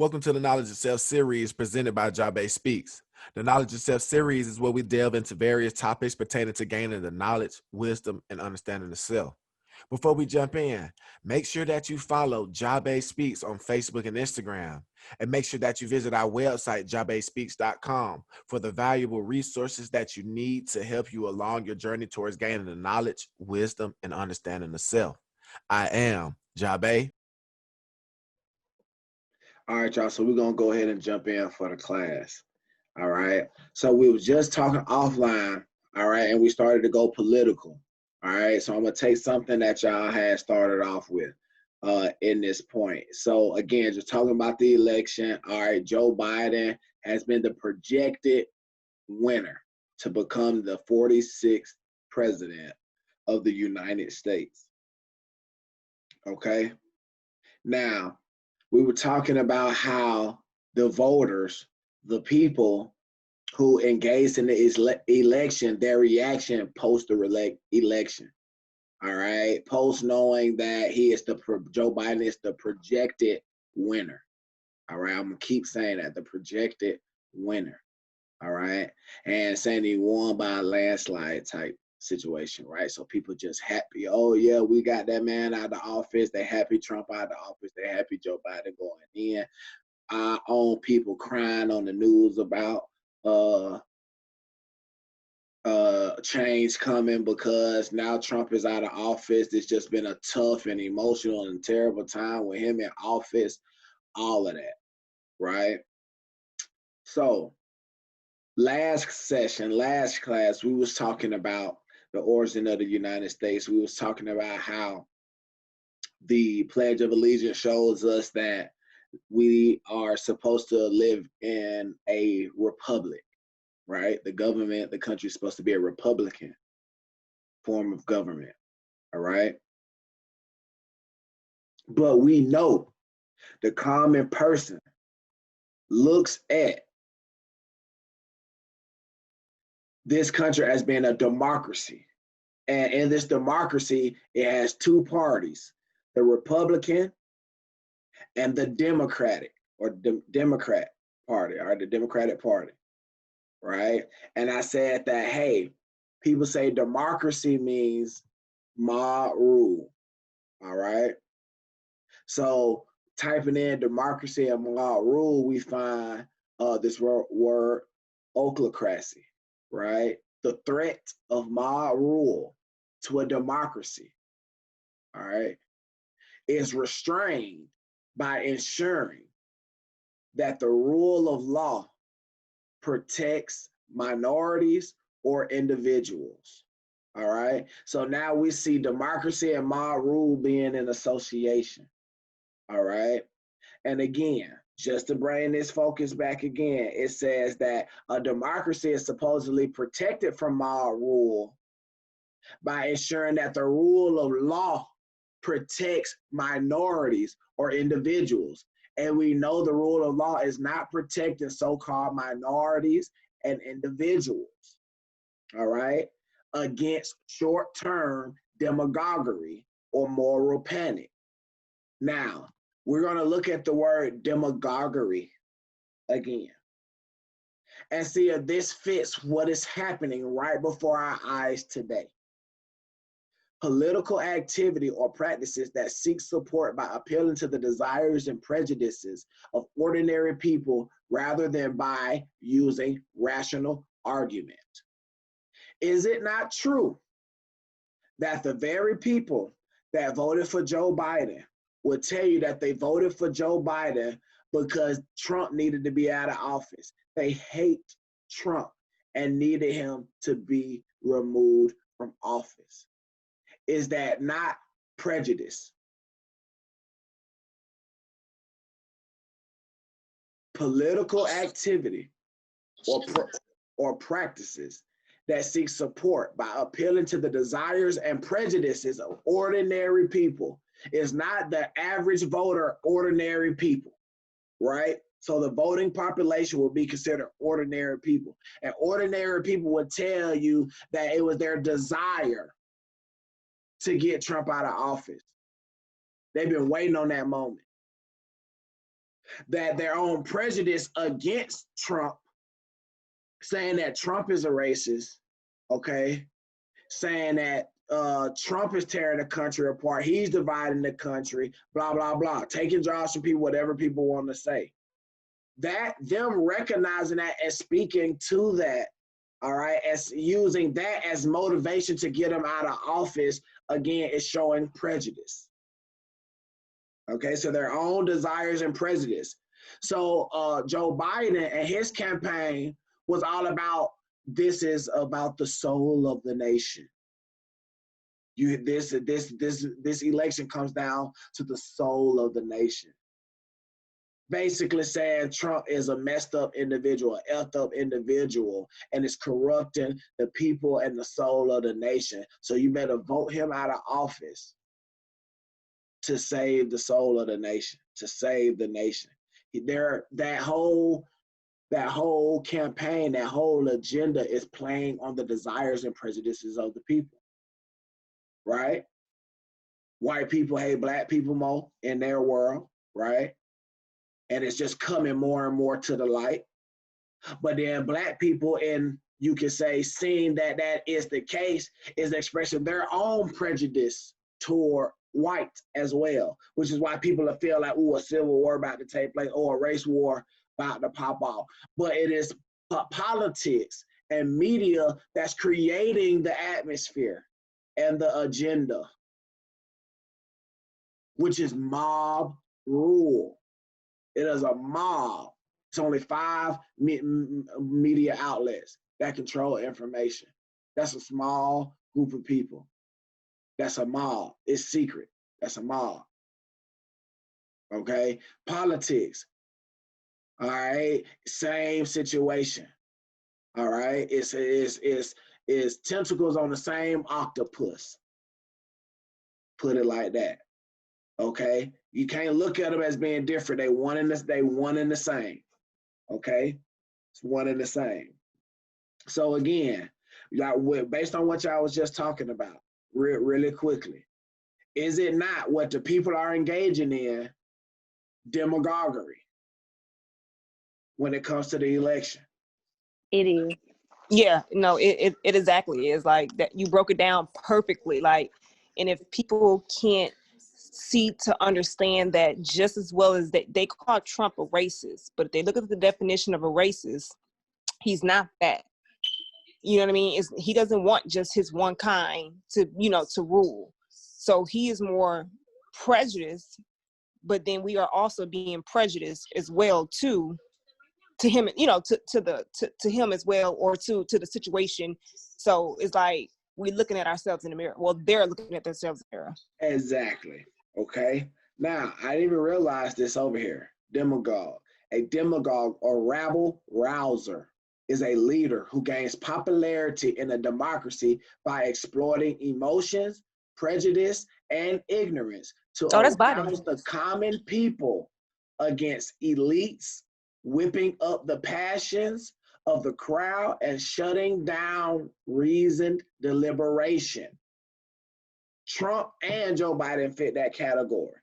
Welcome to the Knowledge Itself series presented by J.A.A Speaks. The Knowledge Itself series is where we delve into various topics pertaining to gaining the knowledge, wisdom, and understanding of self. Before we jump in, make sure that you follow J.A.A Speaks on Facebook and Instagram, and make sure that you visit our website, j-a-a-speaks.com, for the valuable resources that you need to help you along your journey towards gaining the knowledge, wisdom, and understanding of self. I am J.A.A. All right, y'all. So we're gonna go ahead and jump in for the class. All right. So we were just talking offline. All right, and we started to go political. All right. So I'm gonna take something that y'all had started off with in this point. So again, just talking about the election. All right, Joe Biden has been the projected winner to become the 46th president of the United States. Okay. Now, we were talking about how the voters, the people who engaged in the election, their reaction post the election. All right, post knowing that Joe Biden is the projected winner. All right, I'm gonna keep saying that, the projected winner. All right, and saying he won by a landslide type situation, right? So people just happy. Oh yeah, we got that man out of the office. They happy Trump out of the office. They happy Joe Biden going in. Our own people crying on the news about change coming because now Trump is out of office. It's just been a tough and emotional and terrible time with him in office. All of that, right? So last class, we was talking about the origin of the United States. We was talking about how the Pledge of Allegiance shows us that we are supposed to live in a republic, right? The government, the country is supposed to be a Republican form of government, all right? But we know the common person looks at this country as being a democracy. And in this democracy, it has two parties, the Republican and the Democratic or Democrat Party, or the Democratic Party, right? And I said that, hey, people say democracy means mob rule, all right? So typing in democracy and mob rule, we find this word ochlocracy, right? The threat of mob rule to a democracy, all right, is restrained by ensuring that the rule of law protects minorities or individuals, all right? So now we see democracy and mob rule being an association, all right? And again, just to bring this focus back again, it says that a democracy is supposedly protected from mob rule by ensuring that the rule of law protects minorities or individuals. And we know the rule of law is not protecting so-called minorities and individuals, all right, against short-term demagoguery or moral panic. Now, we're going to look at the word demagoguery again and see if this fits what is happening right before our eyes today. Political activity or practices that seek support by appealing to the desires and prejudices of ordinary people rather than by using rational argument. Is it not true that the very people that voted for Joe Biden would tell you that they voted for Joe Biden because Trump needed to be out of office? They hate Trump and needed him to be removed from office. Is that not prejudice? Political activity or practices that seek support by appealing to the desires and prejudices of ordinary people is not the average voter, ordinary people, right? So the voting population will be considered ordinary people. And ordinary people would tell you that it was their desire to get Trump out of office. They've been waiting on that moment. that their own prejudice against Trump, saying that Trump is a racist, okay, saying that Trump is tearing the country apart, he's dividing the country, blah, blah, blah, taking jobs from people, whatever people want to say. That them recognizing that and speaking to that, all right, as using that as motivation to get them out of office, again, is showing prejudice. Okay, so their own desires and prejudice. So Joe Biden and his campaign was all about, this is about the soul of the nation. This election comes down to the soul of the nation. Basically saying Trump is a messed up individual, effed up individual, and is corrupting the people and the soul of the nation. So you better vote him out of office to save the soul of the nation, to save the nation. That whole campaign, that whole agenda is playing on the desires and prejudices of the people, right? White people hate black people more in their world, right? And it's just coming more and more to the light. But then black people, and you can say, seeing that that is the case, is expressing their own prejudice toward white as well, which is why people feel like, ooh, a civil war about to take place or a race war about to pop off. But it is politics and media that's creating the atmosphere and the agenda, which is mob rule. It is a mob. It's only 5 media outlets that control information. That's a small group of people. That's a mob. It's secret. That's a mob. Okay? Politics. All right? Same situation. All right? It's tentacles on the same octopus. Put it like that. Okay? You can't look at them as being different. They one and the same. Okay, it's one and the same. So again, based on what y'all was just talking about, really quickly, is it not what the people are engaging in, demagoguery, when it comes to the election? It is. Yeah, no, it exactly is like that. You broke it down perfectly. Like, and if people can't see to understand that, just as well as they call Trump a racist, but if they look at the definition of a racist, he's not that. You know what I mean? He doesn't want just his one kind to, to rule. So he is more prejudiced, but then we are also being prejudiced as well too, to him, to him as well, or to the situation. So it's like we're looking at ourselves in the mirror. Well, they're looking at themselves in the mirror. Exactly. Okay. Now, I didn't even realize this over here. Demagogue. A demagogue or rabble rouser is a leader who gains popularity in a democracy by exploiting emotions, prejudice, and ignorance to That's Biden. arouse the common people against elites, whipping up the passions of the crowd and shutting down reasoned deliberation. Trump and Joe Biden fit that category.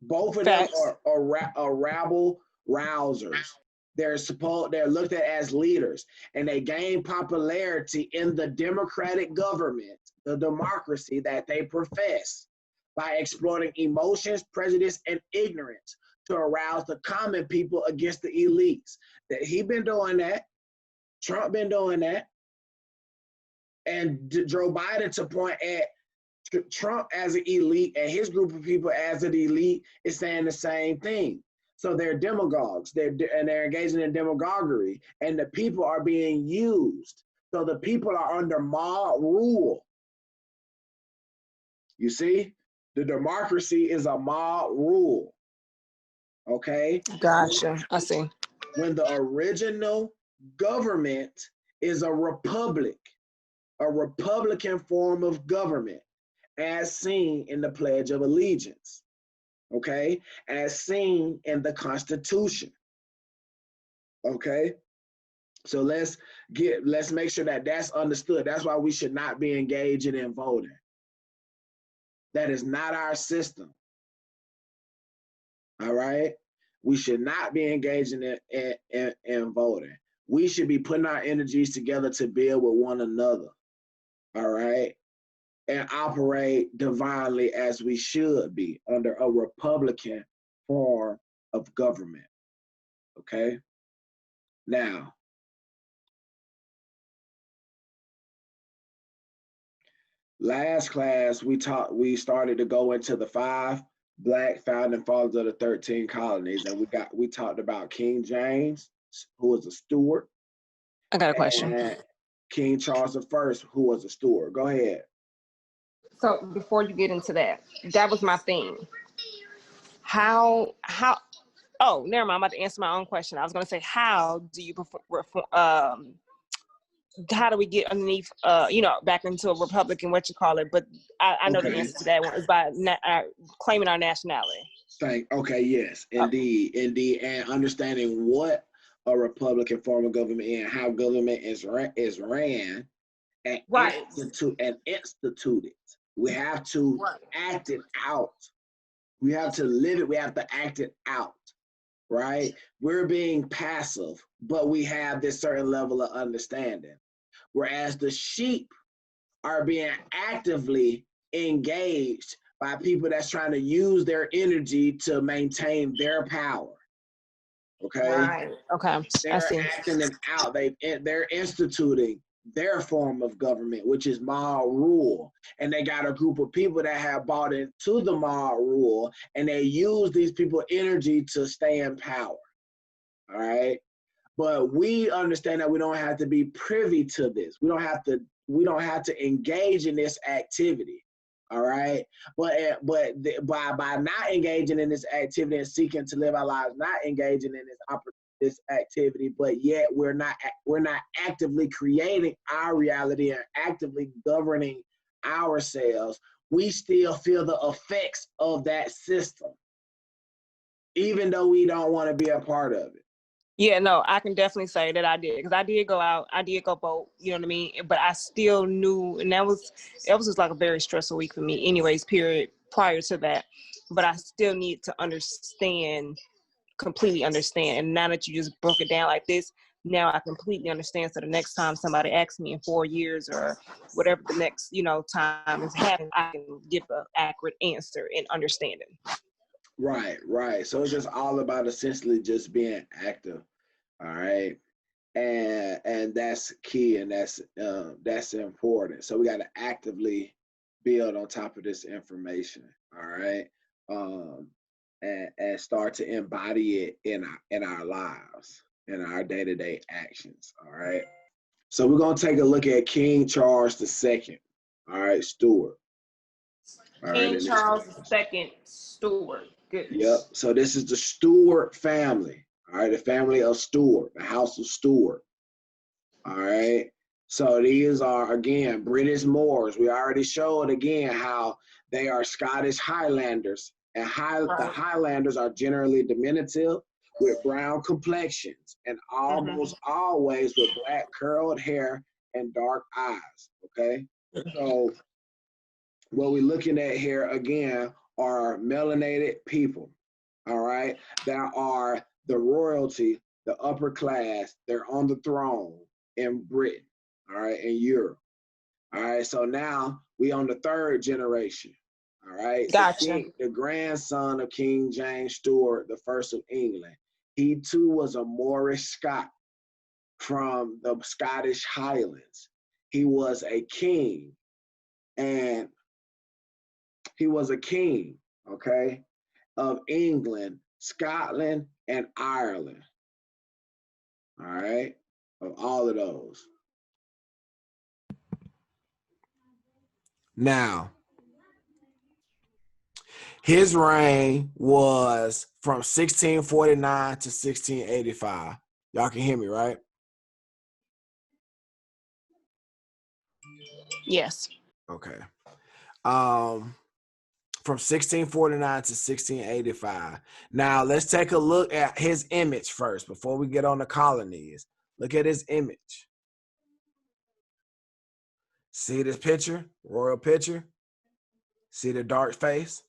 Both of them are rabble rousers. They're looked at as leaders, and they gain popularity in the democratic government, the democracy that they profess, by exploiting emotions, prejudice, and ignorance to arouse the common people against the elites. That he been doing that. Trump been doing that. And Joe Biden, to point at Trump as an elite and his group of people as an elite, is saying the same thing. So they're demagogues, they're engaging in demagoguery, and the people are being used. So the people are under mob rule. You see, the democracy is a mob rule. Okay? Gotcha. I see. When the original government is a republic, a republican form of government, as seen in the Pledge of Allegiance, okay, as seen in the Constitution, okay. So let's make sure that that's understood. That's why we should not be engaging in voting. That is not our system, All right. We should not be engaging in voting. We should be putting our energies together to build with one another. All right. And operate divinely as we should be under a Republican form of government. Okay. Now, last class we started to go into the 5 Black founding fathers of the 13 colonies, and we talked about King James, who was a steward. I got a question. And King Charles I, who was a steward. Go ahead. So before you get into that, that was my thing. How oh, never mind. I'm about to answer my own question. I was going to say, how do you how do we get underneath, back into a Republican, what you call it? But I know the answer to that one is by claiming our nationality. Okay, yes, indeed, indeed, and understanding what a Republican form of government and how government is ran and Right. instituted. We have to act it out. We have to live it. We have to act it out. Right? We're being passive, but we have this certain level of understanding. Whereas the sheep are being actively engaged by people that's trying to use their energy to maintain their power. Okay. Right. Okay. They're acting it out. They're instituting their form of government, which is mob rule. And they got a group of people that have bought into the mob rule, and they use these people's energy to stay in power. All right. But we understand that we don't have to be privy to this. We don't have to engage in this activity. All right. But by not engaging in this activity and seeking to live our lives, not engaging in this activity, but yet we're not actively creating our reality and actively governing ourselves, we still feel the effects of that system, even though we don't want to be a part of it. Yeah, no, I can definitely say that I did, because I did go out, I did go vote, you know what I mean? But I still knew, and it was just like a very stressful week for me anyways, period, prior to that. But I still need to completely understand. And now that you just broke it down like this, now I completely understand. So the next time somebody asks me in 4 years or whatever the next, time is happening, I can give an accurate answer and understanding. Right, right. So it's just all about essentially just being active. All right. And that's key, and that's important. So we got to actively build on top of this information. All right. And start to embody it in our lives, in our day-to-day actions. All right. So we're gonna take a look at King Charles II. All right, Stewart. All right. King Charles II, Stewart. Goodness. Yep. So this is the Stewart family. All right, the family of Stewart, the House of Stewart. All right. So these are, again, British Moors. We already showed again how they are Scottish Highlanders. And the Highlanders are generally diminutive with brown complexions and almost always with black curled hair and dark eyes. Okay. So what we're looking at here again are melanated people. All right. That are the royalty, the upper class. They're on the throne in Britain, all right, in Europe. All right, so now we on the 3rd generation. All right. Gotcha. The grandson of King James Stuart, the first of England. He too was a Moorish Scot from the Scottish Highlands. He was a king, and he was a king, okay, of England, Scotland, and Ireland. All right, of all of those. Now, his reign was from 1649 to 1685. Y'all can hear me, right? Yes. Okay. From 1649 to 1685. Now, let's take a look at his image first before we get on the colonies. Look at his image. See this picture, royal picture? See the dark face?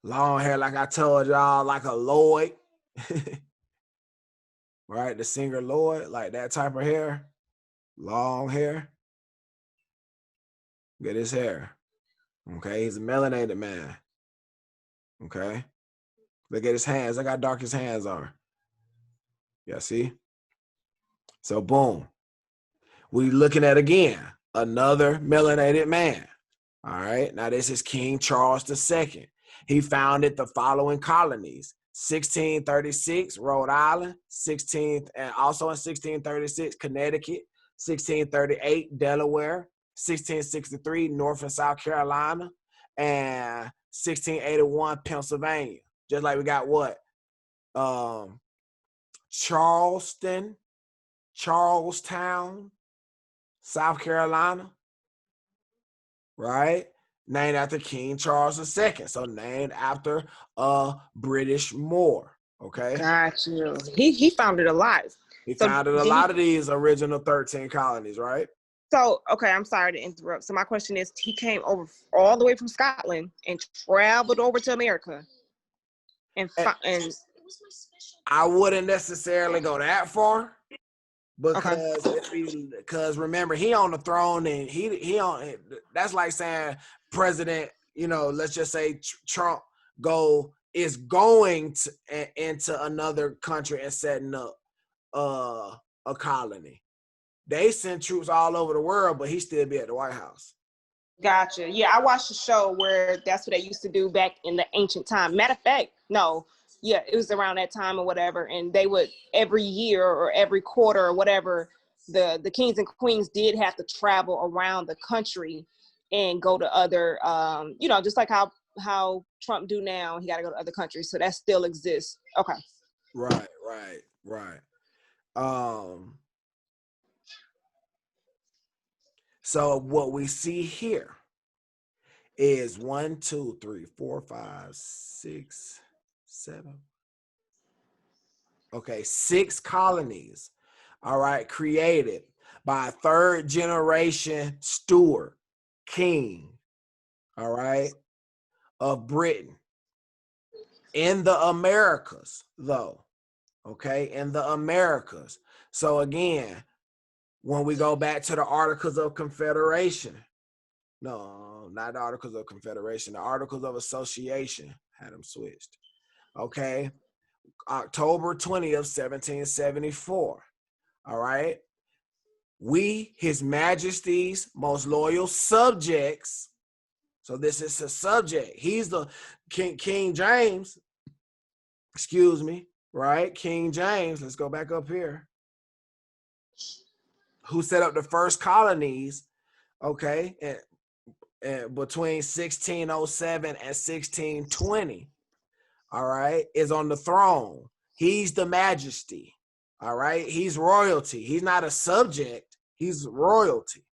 Long hair, like I told y'all, like a Lloyd. Right? The singer Lloyd, like that type of hair. Long hair. Get his hair. Okay, he's a melanated man. Okay. Look at his hands. Look how dark his hands are. Yeah, see? So boom. We looking at again another melanated man. All right. Now this is King Charles II. He founded the following colonies: 1636 Rhode Island, 16th, and also in 1636 Connecticut, 1638 Delaware, 1663 North and South Carolina, and 1681 Pennsylvania. Just like we got what? Charleston, Charlestown, South Carolina, right? Named after King Charles II. So named after a British Moor. Okay. Got you. He founded a lot. He So founded a did lot he? of these original 13 colonies, right? So okay, I'm sorry to interrupt. So my question is, he came over all the way from Scotland and traveled over to America, and and I wouldn't necessarily go that far, okay, because remember, he on the throne, and he on. That's like saying President, let's just say Trump is going into another country and setting up a colony. They send troops all over the world, but he still be at the White House. gotcha. Yeah, I watched a show where that's what they used to do back in the ancient time. Matter of fact, no, yeah, it was around that time or whatever, and they would every year or every quarter or whatever, the kings and queens did have to travel around the country and go to other, just like how Trump do now. He got to go to other countries, so that still exists. Okay. Right. So what we see here is 1, 2, 3, 4, 5, 6, 7. Okay, 6 colonies. All right, created by a third generation steward, king, all right, of Britain in the Americas, though. Okay, in the Americas. So again, when we go back to the Articles of Confederation, no, not the Articles of Confederation, the Articles of Association, had them switched. Okay, October 20th, 1774. All right. We, His Majesty's most loyal subjects. So this is a subject. He's the King James, excuse me, right? King James, let's go back up here, who set up the first colonies, okay, and between 1607 and 1620, all right, is on the throne. He's the majesty, all right? He's royalty. He's not a subject, he's royalty,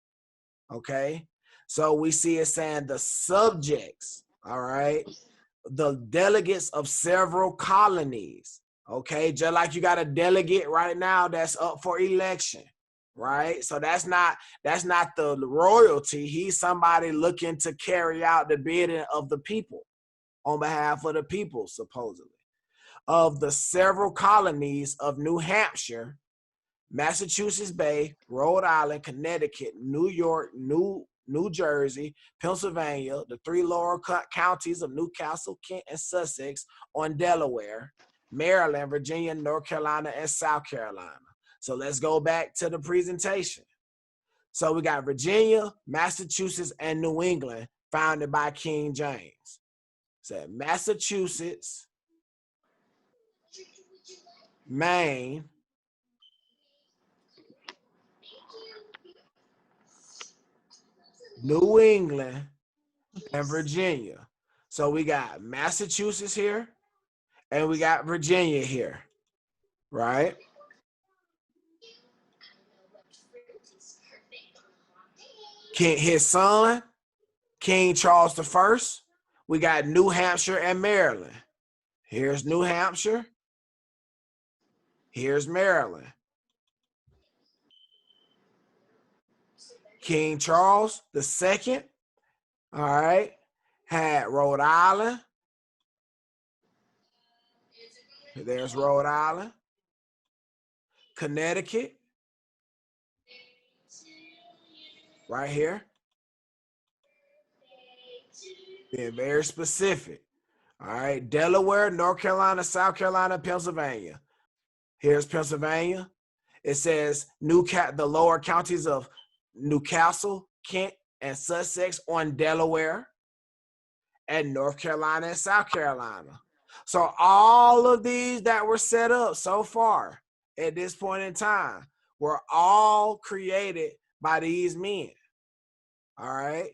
okay? So we see it saying the subjects, all right, the delegates of several colonies, okay? Just like you got a delegate right now that's up for election, right? So that's not the royalty. He's somebody looking to carry out the bidding of the people on behalf of the people, supposedly. Of the several colonies of New Hampshire, Massachusetts Bay, Rhode Island, Connecticut, New York, New Jersey, Pennsylvania, the 3 lower counties of Newcastle, Kent, and Sussex on Delaware, Maryland, Virginia, North Carolina, and South Carolina. So let's go back to the presentation. So we got Virginia, Massachusetts, and New England founded by King James. So Massachusetts, Maine, New England, and Virginia. So we got Massachusetts here, and we got Virginia here, right? His son, King Charles I, we got New Hampshire and Maryland. Here's New Hampshire. Here's Maryland. King Charles II, all right, had Rhode Island, There's Rhode Island, Connecticut, right here. Being very specific. All right, Delaware, North Carolina, South Carolina, Pennsylvania. Here's Pennsylvania. It says the lower counties of Newcastle, Kent, and Sussex on Delaware, and North Carolina and South Carolina. So all of these that were set up so far at this point in time were all created by these men. All right.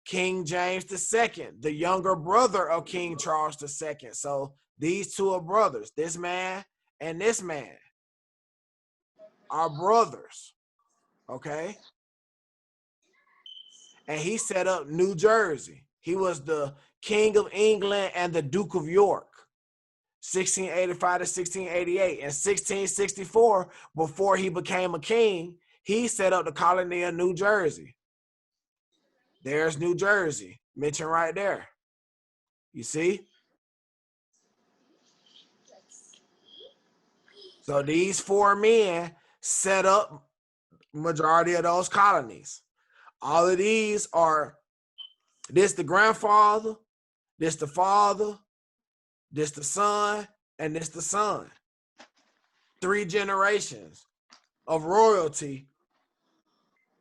King James II, the younger brother of King Charles II. So these two are brothers. This man and this man are brothers. Okay. And he set up New Jersey. He was the King of England and the Duke of York, 1685 to 1688. In 1664, before he became a king, he set up the colony of New Jersey. There's New Jersey, mentioned right there. You see? So these four men set up majority of those colonies. All of these are, this the grandfather, this the father, this the son, and this the son. 3 generations of royalty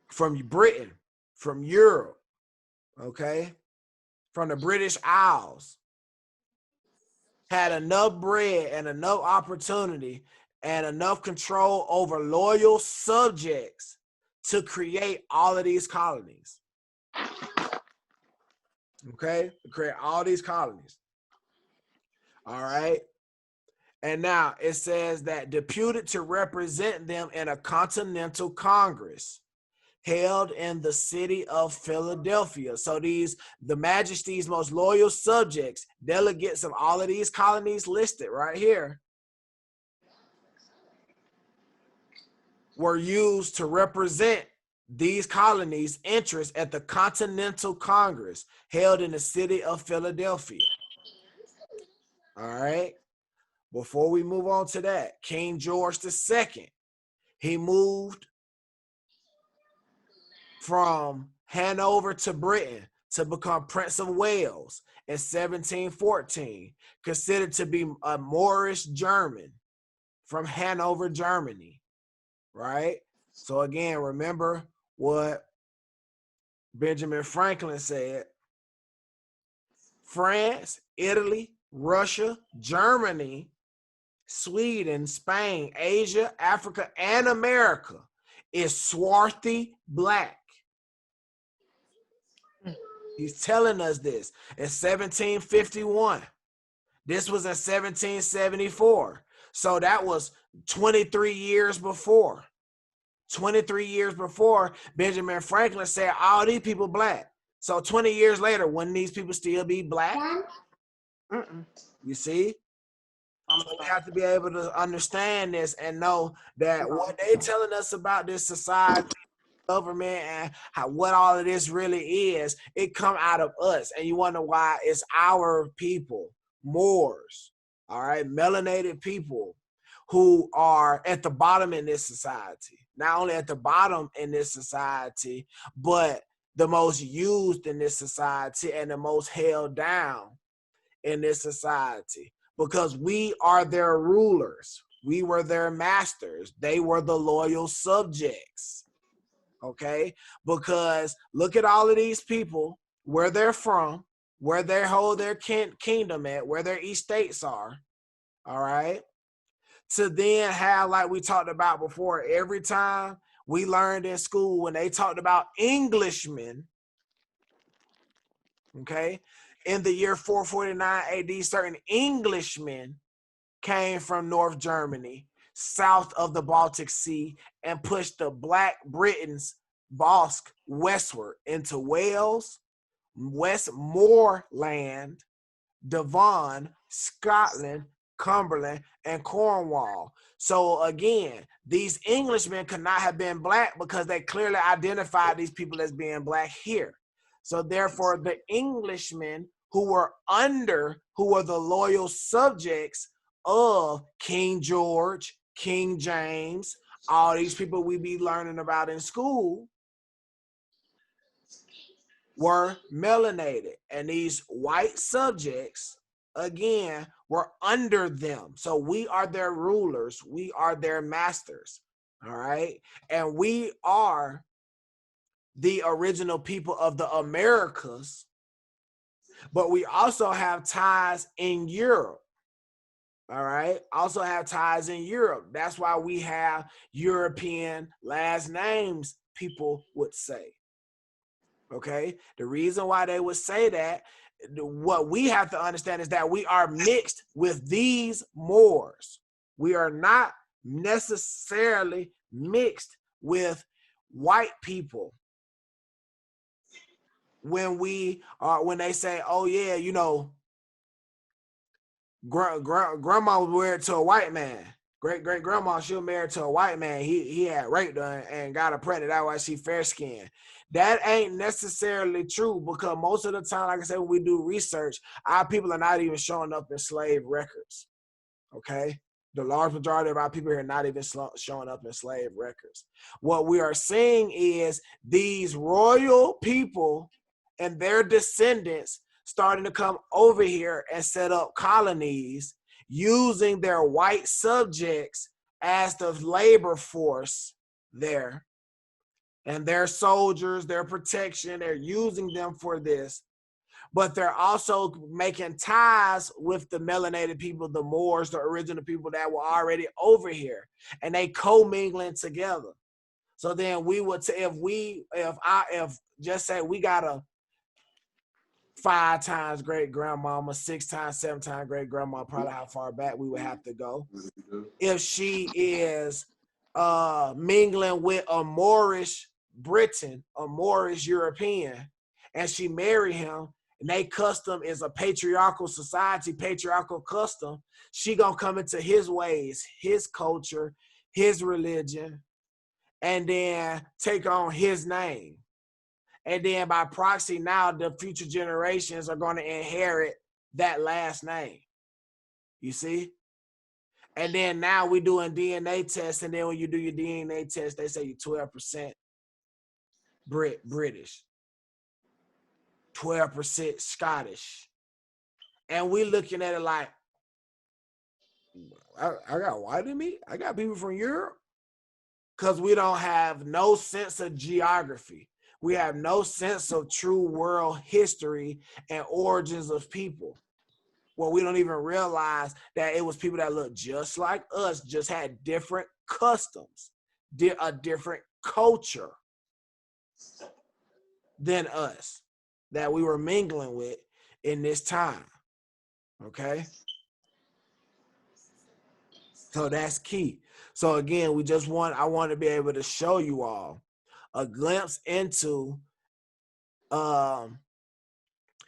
from Britain, from Europe, okay, from the British Isles, had enough bread and enough opportunity and enough control over loyal subjects to create all of these colonies. Okay, to create all these colonies. All right. And now it says that deputed to represent them in a continental congress held in the city of Philadelphia. So the majesty's most loyal subjects, delegates of all of these colonies listed right here, were used to represent these colonies' interests at the Continental Congress held in the city of Philadelphia. All right. Before we move on to that, King George II, he moved from Hanover to Britain to become Prince of Wales in 1714, considered to be a Moorish German from Hanover, Germany, right? So again, remember what Benjamin Franklin said: France, Italy, Russia, Germany, Sweden, Spain, Asia, Africa, and America is swarthy black. He's telling us this in 1751. This was in 1774. So that was 23 years before. 23 years before, Benjamin Franklin said all these people black. So 20 years later, wouldn't these people still be black? You see? So we have to be able to understand this and know that what they telling us about this society, government, and what all of this really is, it come out of us. And you wonder why? It's our people, Moors, all right, melanated people who are at the bottom in this society. Not only at the bottom in this society, but the most used in this society and the most held down in this society, because we are their rulers. We were their masters. They were the loyal subjects. Okay, because look at all of these people, where they're from, where they hold their kingdom at, where their estates are. All right, to then have, like we talked about before, every time we learned in school when they talked about Englishmen, okay, in the year 449 AD, certain Englishmen came from North Germany, south of the Baltic Sea, and pushed the Black Britons, Basque, westward into Wales, Westmoreland, Devon, Scotland, Cumberland, and Cornwall. So again, these Englishmen could not have been black because they clearly identified these people as being black here. So therefore, the Englishmen who were the loyal subjects of King George, King James, all these people we be learning about in school were melanated. And these white subjects, again, were under them. So we are their rulers. We are their masters. All right. And we are the original people of the Americas, but we also have ties in Europe. All right. Also have ties in Europe. That's why we have European last names, people would say. Okay. The reason why they would say that, what we have to understand is that we are mixed with these Moors. We are not necessarily mixed with white people. When they say, oh yeah, you know, grandma was married to a white man. Great grandma, she was married to a white man. He had raped her and got her pregnant. That's why she fair skinned. That ain't necessarily true, because most of the time, like I said, when we do research, our people are not even showing up in slave records. Okay, the large majority of our people here are not even showing up in slave records. What we are seeing is these royal people and their descendants starting to come over here and set up colonies using their white subjects as the labor force there, and their soldiers, their protection, they're using them for this. But they're also making ties with the melanated people, the Moors, the original people that were already over here, and they commingling together. So then we would, if just say we got a 5 times great grandmama, 6 times, 7 times great grandma, probably how far back we would have to go. If she is mingling with a Moorish Briton, a Moorish European, and she marry him, and they custom is a patriarchal society, patriarchal custom, she gonna come into his ways, his culture, his religion, and then take on his name. And then by proxy, now the future generations are going to inherit that last name. You see? And then now we're doing DNA tests, and then when you do your DNA test, they say you're 12% British, 12% Scottish. And we looking at it like, I got white in me? I got people from Europe? Because we don't have no sense of geography. We have no sense of true world history and origins of people. Well, we don't even realize that it was people that looked just like us, just had different customs, a different culture than us that we were mingling with in this time. Okay? So that's key. So again, I want to be able to show you all a glimpse into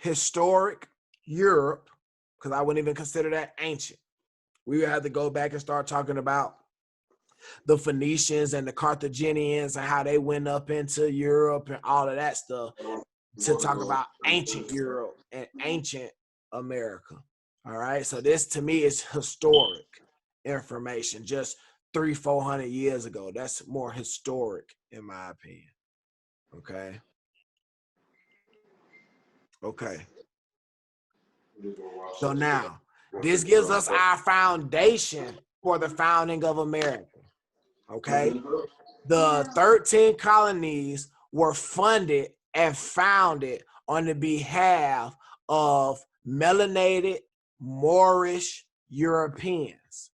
historic Europe, because I wouldn't even consider that ancient. We would have to go back and start talking about the Phoenicians and the Carthaginians and how they went up into Europe and all of that stuff to talk about ancient Europe and ancient America. All right. So this to me is historic information, just 300-400 years ago. That's more historic in my opinion. Okay. Okay. So now this gives us our foundation for the founding of America. Okay. The 13 colonies were funded and founded on the behalf of melanated Moorish Europeans.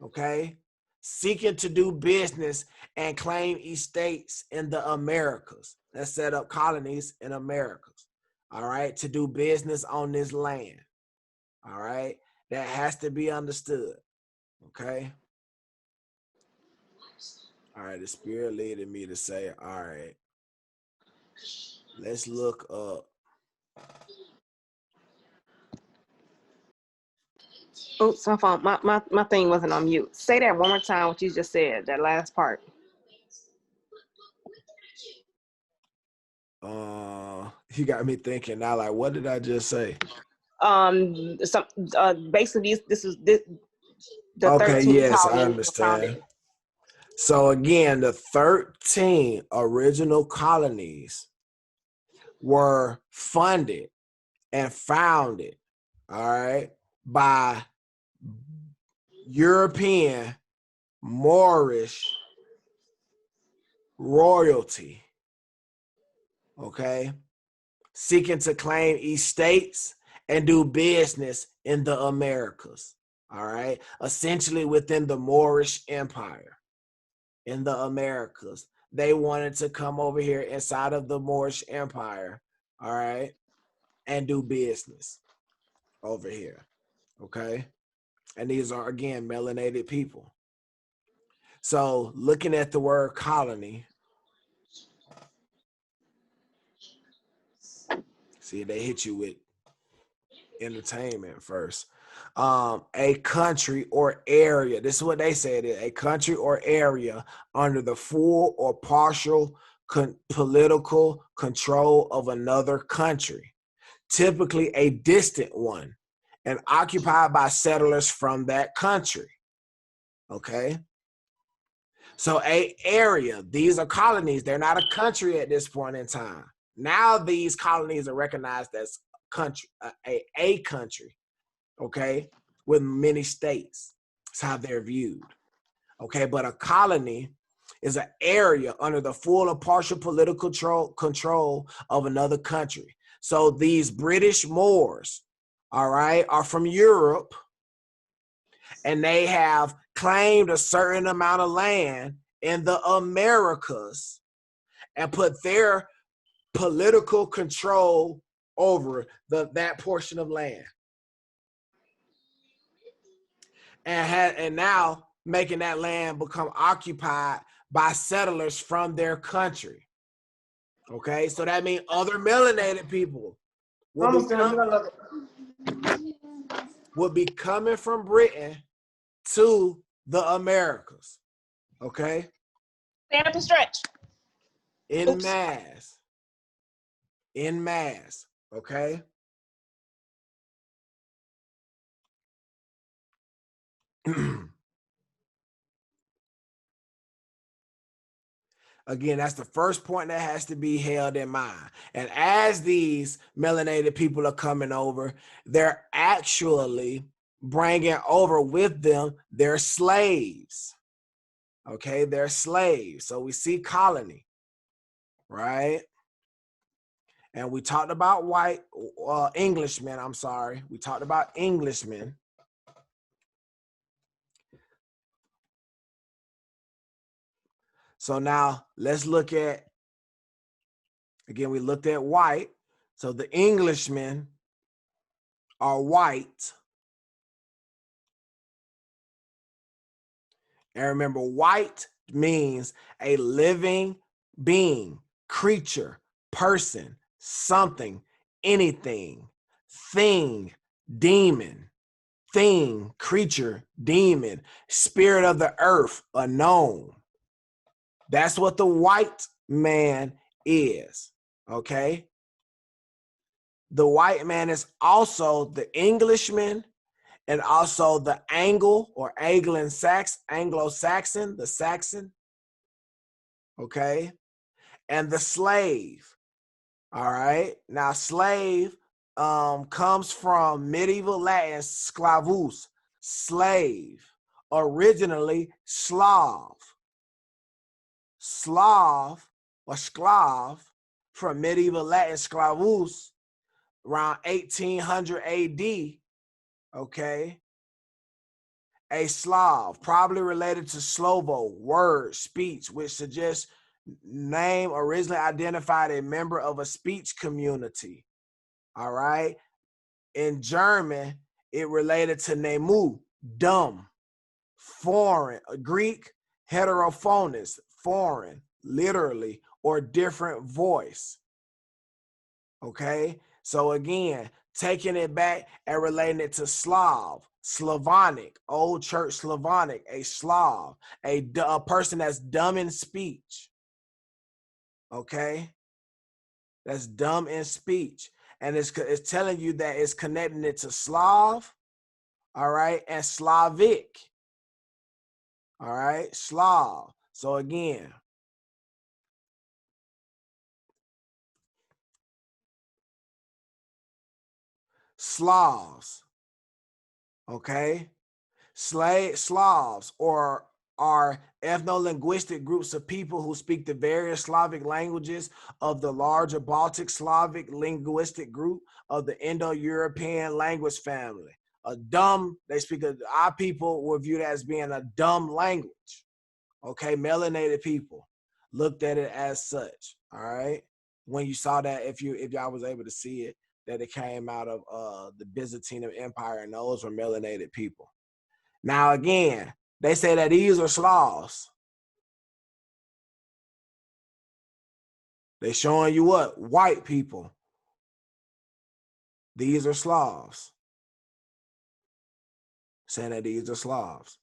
Okay. Seeking to do business and claim estates in the Americas. That set up colonies in Americas. All right. To do business on this land. All right. That has to be understood. Okay. All right. The Spirit leaded me to say, all right, let's look up. Oops, my phone. My thing wasn't on mute. Say that one more time, what you just said, that last part. You got me thinking now, like, what did I just say? Some basically this is the Okay, 13 yes, I colonies were understand. founded. So again, the 13 original colonies were funded and founded, all right, by European Moorish royalty, okay, seeking to claim estates and do business in the Americas, all right, essentially within the Moorish Empire in the Americas. They wanted to come over here inside of the Moorish Empire, all right, and do business over here, okay? And these are, again, melanated people. So looking at the word colony, see, they hit you with entertainment first. A country or area, this is what they said, a country or area under the full or partial political control of another country, typically a distant one, and occupied by settlers from that country. Okay. So a area, these are colonies. They're not a country at this point in time. Now these colonies are recognized as country, a country, okay, with many states. That's how they're viewed. Okay, but a colony is an area under the full or partial political control of another country. So these British Moors, all right, are from Europe, and they have claimed a certain amount of land in the Americas and put their political control over that portion of land. And now making that land become occupied by settlers from their country. Okay, so that means other melanated people will be coming from Britain to the Americas. Okay, Stand up and stretch. in mass. In mass. Okay. Again, that's the first point that has to be held in mind. And as these melanated people are coming over, they're actually bringing over with them their slaves. Okay, they're slaves. So we see colony, right? And we talked about Englishmen. I'm sorry. We talked about Englishmen. So now let's look at, again, we looked at white. So the Englishmen are white. And remember, white means a living being, creature, person, something, anything, thing, demon, thing, creature, demon, spirit of the earth, unknown. That's what the white man is, okay? The white man is also the Englishman and also the Anglo-Saxon, the Saxon, okay? And the slave, all right? Now, slave comes from medieval Latin sclavus, slave, originally Slav. Slav or sclav from medieval Latin sclavus around 1800 AD, okay? A Slav, probably related to Slovo, word, speech, which suggests name originally identified a member of a speech community, all right? In German, it related to nemu, dumb, foreign, Greek, heterophonous, foreign, literally, or different voice, okay? So again, taking it back and relating it to Slav, Slavonic, Old Church Slavonic, a Slav, a person that's dumb in speech, okay? That's dumb in speech. And it's telling you that it's connecting it to Slav, all right, and Slavic, all right, Slav. So again, Slavs, okay? Slavs or are ethno-linguistic groups of people who speak the various Slavic languages of the larger Baltic Slavic linguistic group of the Indo-European language family. Our people will view that as being a dumb language. Okay, melanated people looked at it as such. All right. When you saw that, if y'all was able to see it, that it came out of the Byzantine Empire, and those were melanated people. Now again, they say that these are Slavs. They showing you what? White people. These are Slavs. Saying that these are Slavs.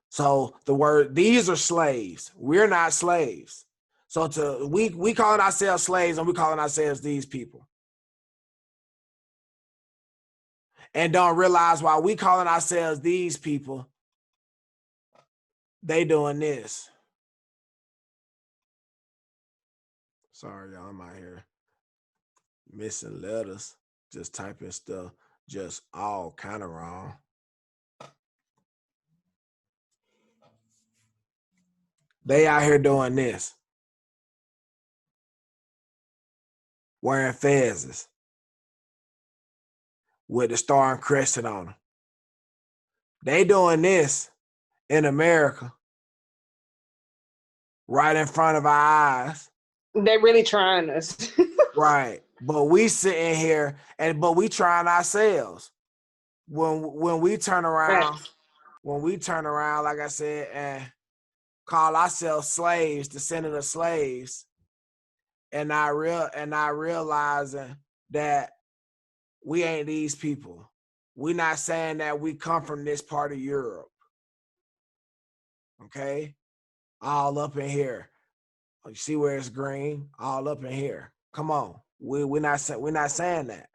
So the word, these are slaves. We're not slaves. So we calling ourselves slaves, and we calling ourselves these people. And don't realize why we calling ourselves these people, they doing this. Sorry, y'all, I'm out here missing letters, just typing stuff, just all kind of wrong. They out here doing this, wearing fezzes with the star and crescent on them. They doing this in America, right in front of our eyes. They're really trying us. Right. But we sitting here but we trying ourselves. When we turn around, Right. when we turn around, like I said, and call ourselves slaves, descendant of slaves, and not realizing that we ain't these people. We're not saying that we come from this part of Europe. Okay? All up in here. You see where it's green? All up in here. Come on. We're not saying that.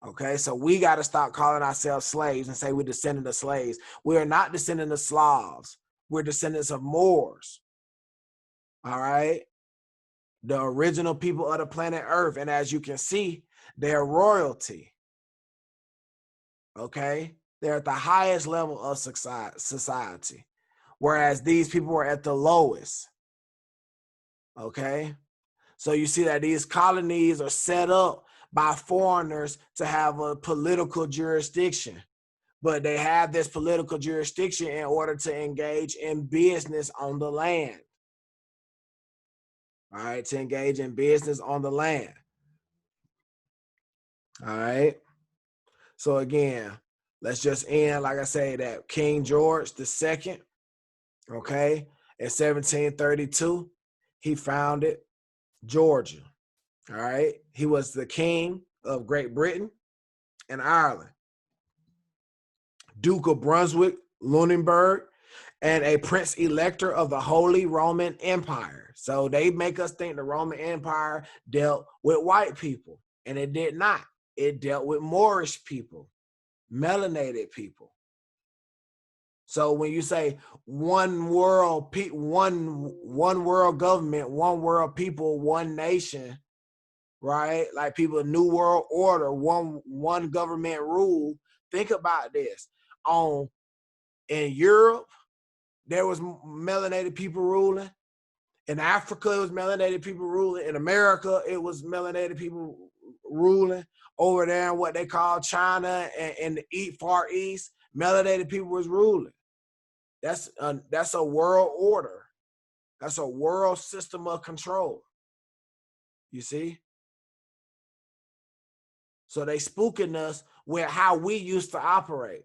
Okay, so we got to stop calling ourselves slaves and say we're descendants of slaves. We are not descendants of Slavs. We're descendants of Moors. All right, the original people of the planet Earth, and as you can see, they're royalty. Okay, they're at the highest level of society, whereas these people are at the lowest. Okay, so you see that these colonies are set up by foreigners to have a political jurisdiction. But they have this political jurisdiction in order to engage in business on the land. All right, to engage in business on the land. All right. So again, let's just end, like I say, that King George II, okay, in 1732, he founded Georgia. All right. He was the king of Great Britain and Ireland, Duke of Brunswick, Lunenburg, and a prince elector of the Holy Roman Empire. So they make us think the Roman Empire dealt with white people, and it did not. It dealt with Moorish people, melanated people. So when you say one world, one world government, one world people, one nation, right? Like people, new world order, one government rule. Think about this. In Europe, there was melanated people ruling. In Africa, it was melanated people ruling. In America, it was melanated people ruling. Over there in what they call China and the Far East, melanated people was ruling. That's a world order. That's a world system of control. You see? So they spooking us with how we used to operate.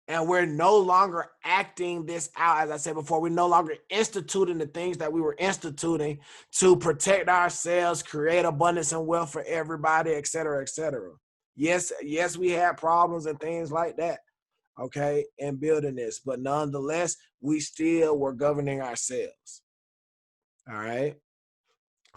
And we're no longer acting this out. As I said before, we're no longer instituting the things that we were instituting to protect ourselves, create abundance and wealth for everybody, et cetera, et cetera. Yes, we had problems and things like that, okay, in building this. But nonetheless, we still were governing ourselves. All right.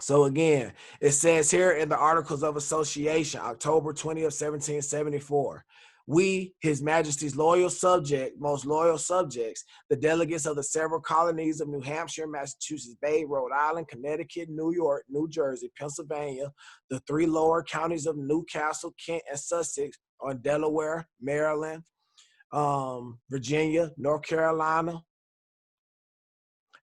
So again, it says here in the Articles of Association, October 20th, 1774, we, His Majesty's most loyal subjects, the delegates of the several colonies of New Hampshire, Massachusetts Bay, Rhode Island, Connecticut, New York, New Jersey, Pennsylvania, the 3 lower counties of Newcastle, Kent, and Sussex, on Delaware, Maryland, Virginia, North Carolina,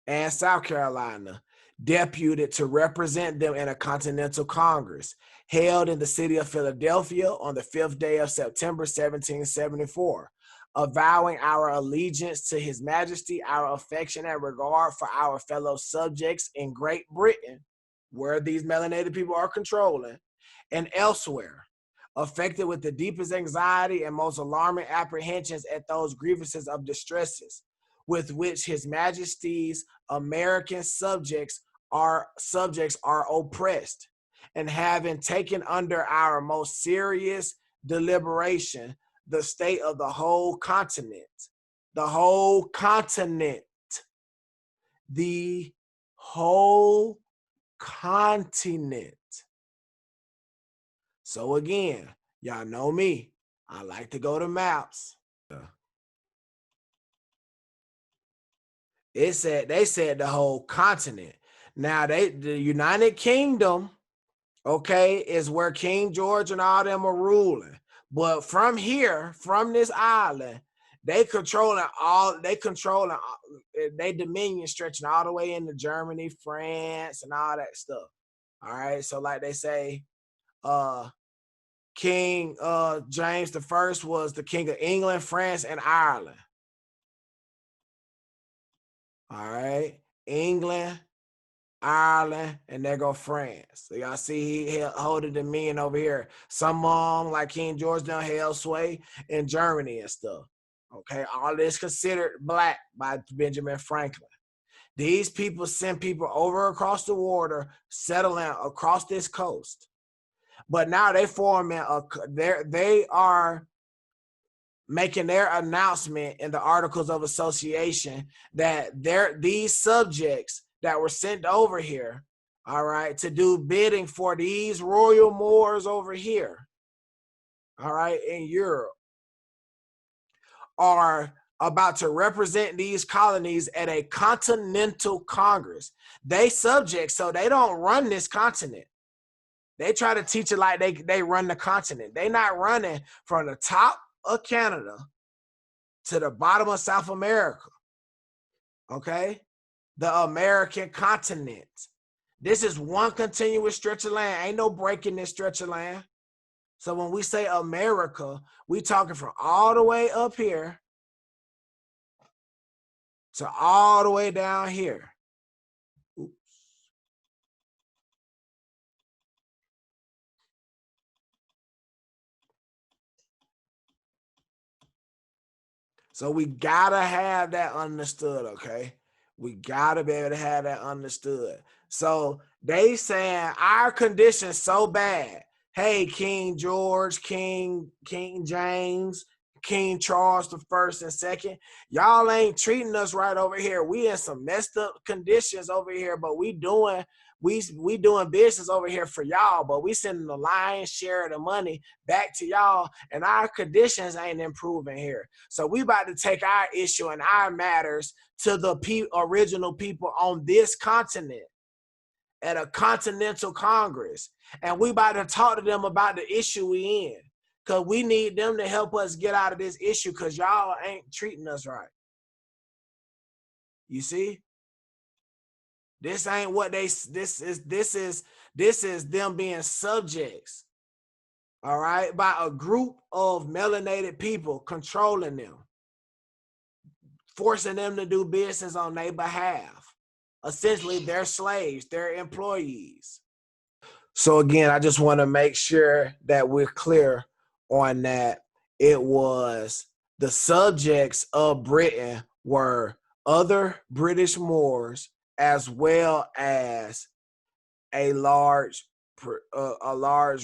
and South Carolina, deputed to represent them in a Continental Congress held in the city of Philadelphia on the 5th day of September 1774, avowing our allegiance to His Majesty, our affection and regard for our fellow subjects in Great Britain, where these melanated people are controlling, and elsewhere, affected with the deepest anxiety and most alarming apprehensions at those grievances of distresses with which His Majesty's American subjects are oppressed, and having taken under our most serious deliberation the state of the whole continent, the whole continent, the whole continent. So again, y'all know me, I like to go to maps. They said the whole continent. Now the United Kingdom, okay, is where King George and all them are ruling. But from here, from this island, they controlling they dominion stretching all the way into Germany, France, and all that stuff. All right. So like they say, King James the First was the king of England, France, and Ireland. All right. England, Ireland, and there go France. So y'all see he holding the dominion over here. Some like King George done held sway in Germany and stuff. Okay, all this considered black by Benjamin Franklin. These people send people over across the water, settling across this coast. But now they they are making their announcement in the Articles of Association that these subjects that were sent over here, all right, to do bidding for these royal Moors over here, all right, in Europe, are about to represent these colonies at a continental congress. They subjects, so they don't run this continent. They try to teach it like they run the continent. They not running from the top of Canada to the bottom of South America, okay? The American continent. This is one continuous stretch of land. Ain't no breaking this stretch of land. So when we say America, we talking from all the way up here to all the way down here. Oops. So we gotta have that understood, okay? We gotta be able to have that understood. So they saying our condition's so bad. Hey, King George, King James, King Charles the First and Second, y'all ain't treating us right over here. We in some messed up conditions over here, but we doing business over here for y'all, but we sending the lion's share of the money back to y'all, and our conditions ain't improving here. So we about to take our issue and our matters to the original people on this continent at a continental congress, and we about to talk to them about the issue we in, because we need them to help us get out of this issue, because y'all ain't treating us right. You see? This ain't what this is them being subjects, all right, by a group of melanated people controlling them, forcing them to do business on their behalf. Essentially, they're slaves, they're employees. So again, I just want to make sure that we're clear on that. It was the subjects of Britain were other British Moors, as well as a large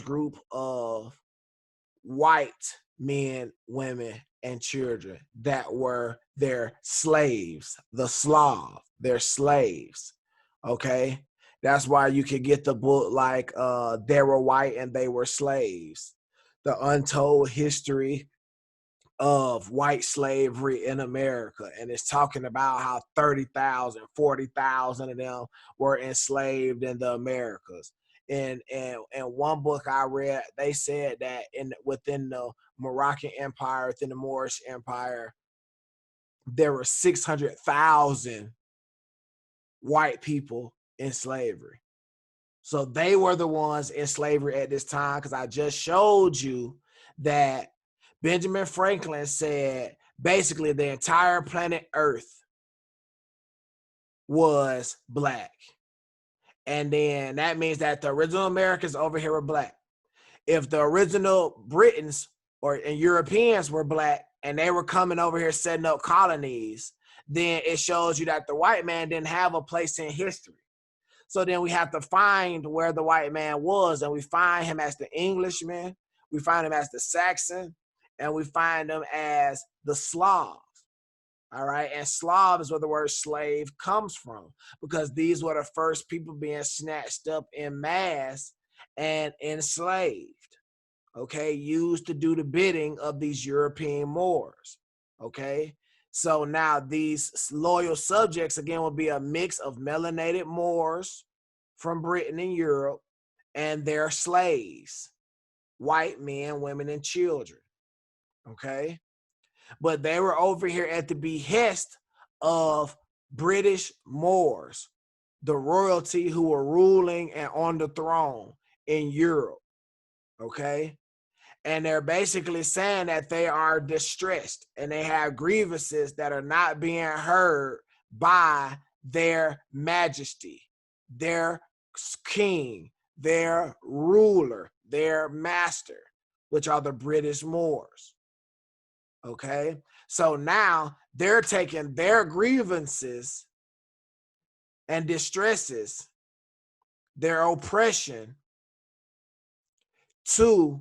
group of white men, women, and children that were their slaves, the Slav, their slaves. Okay, That's why you can get the book like They Were White and They Were Slaves, The Untold History of White Slavery in America. And it's talking about how 30,000, 40,000 of them were enslaved in the Americas. And one book I read, they said that within the Moroccan Empire, within the Moorish Empire, there were 600,000 white people in slavery. So they were the ones in slavery at this time, because I just showed you that Benjamin Franklin said basically the entire planet Earth was black. And then that means that the original Americans over here were black. If the original Britons and Europeans were black and they were coming over here setting up colonies, then it shows you that the white man didn't have a place in history. So then we have to find where the white man was, and we find him as the Englishman, we find him as the Saxon, and we find him as the Slav. All right. And Slav is where the word slave comes from, because these were the first people being snatched up in mass and enslaved. Okay. Used to do the bidding of these European Moors. Okay. So now these loyal subjects, again, will be a mix of melanated Moors from Britain and Europe and their slaves, white men, women, and children. Okay. But they were over here at the behest of British Moors, the royalty who were ruling and on the throne in Europe. Okay. And they're basically saying that they are distressed and they have grievances that are not being heard by their majesty, their king, their ruler, their master, which are the British Moors. Okay. So now they're taking their grievances and distresses, their oppression, to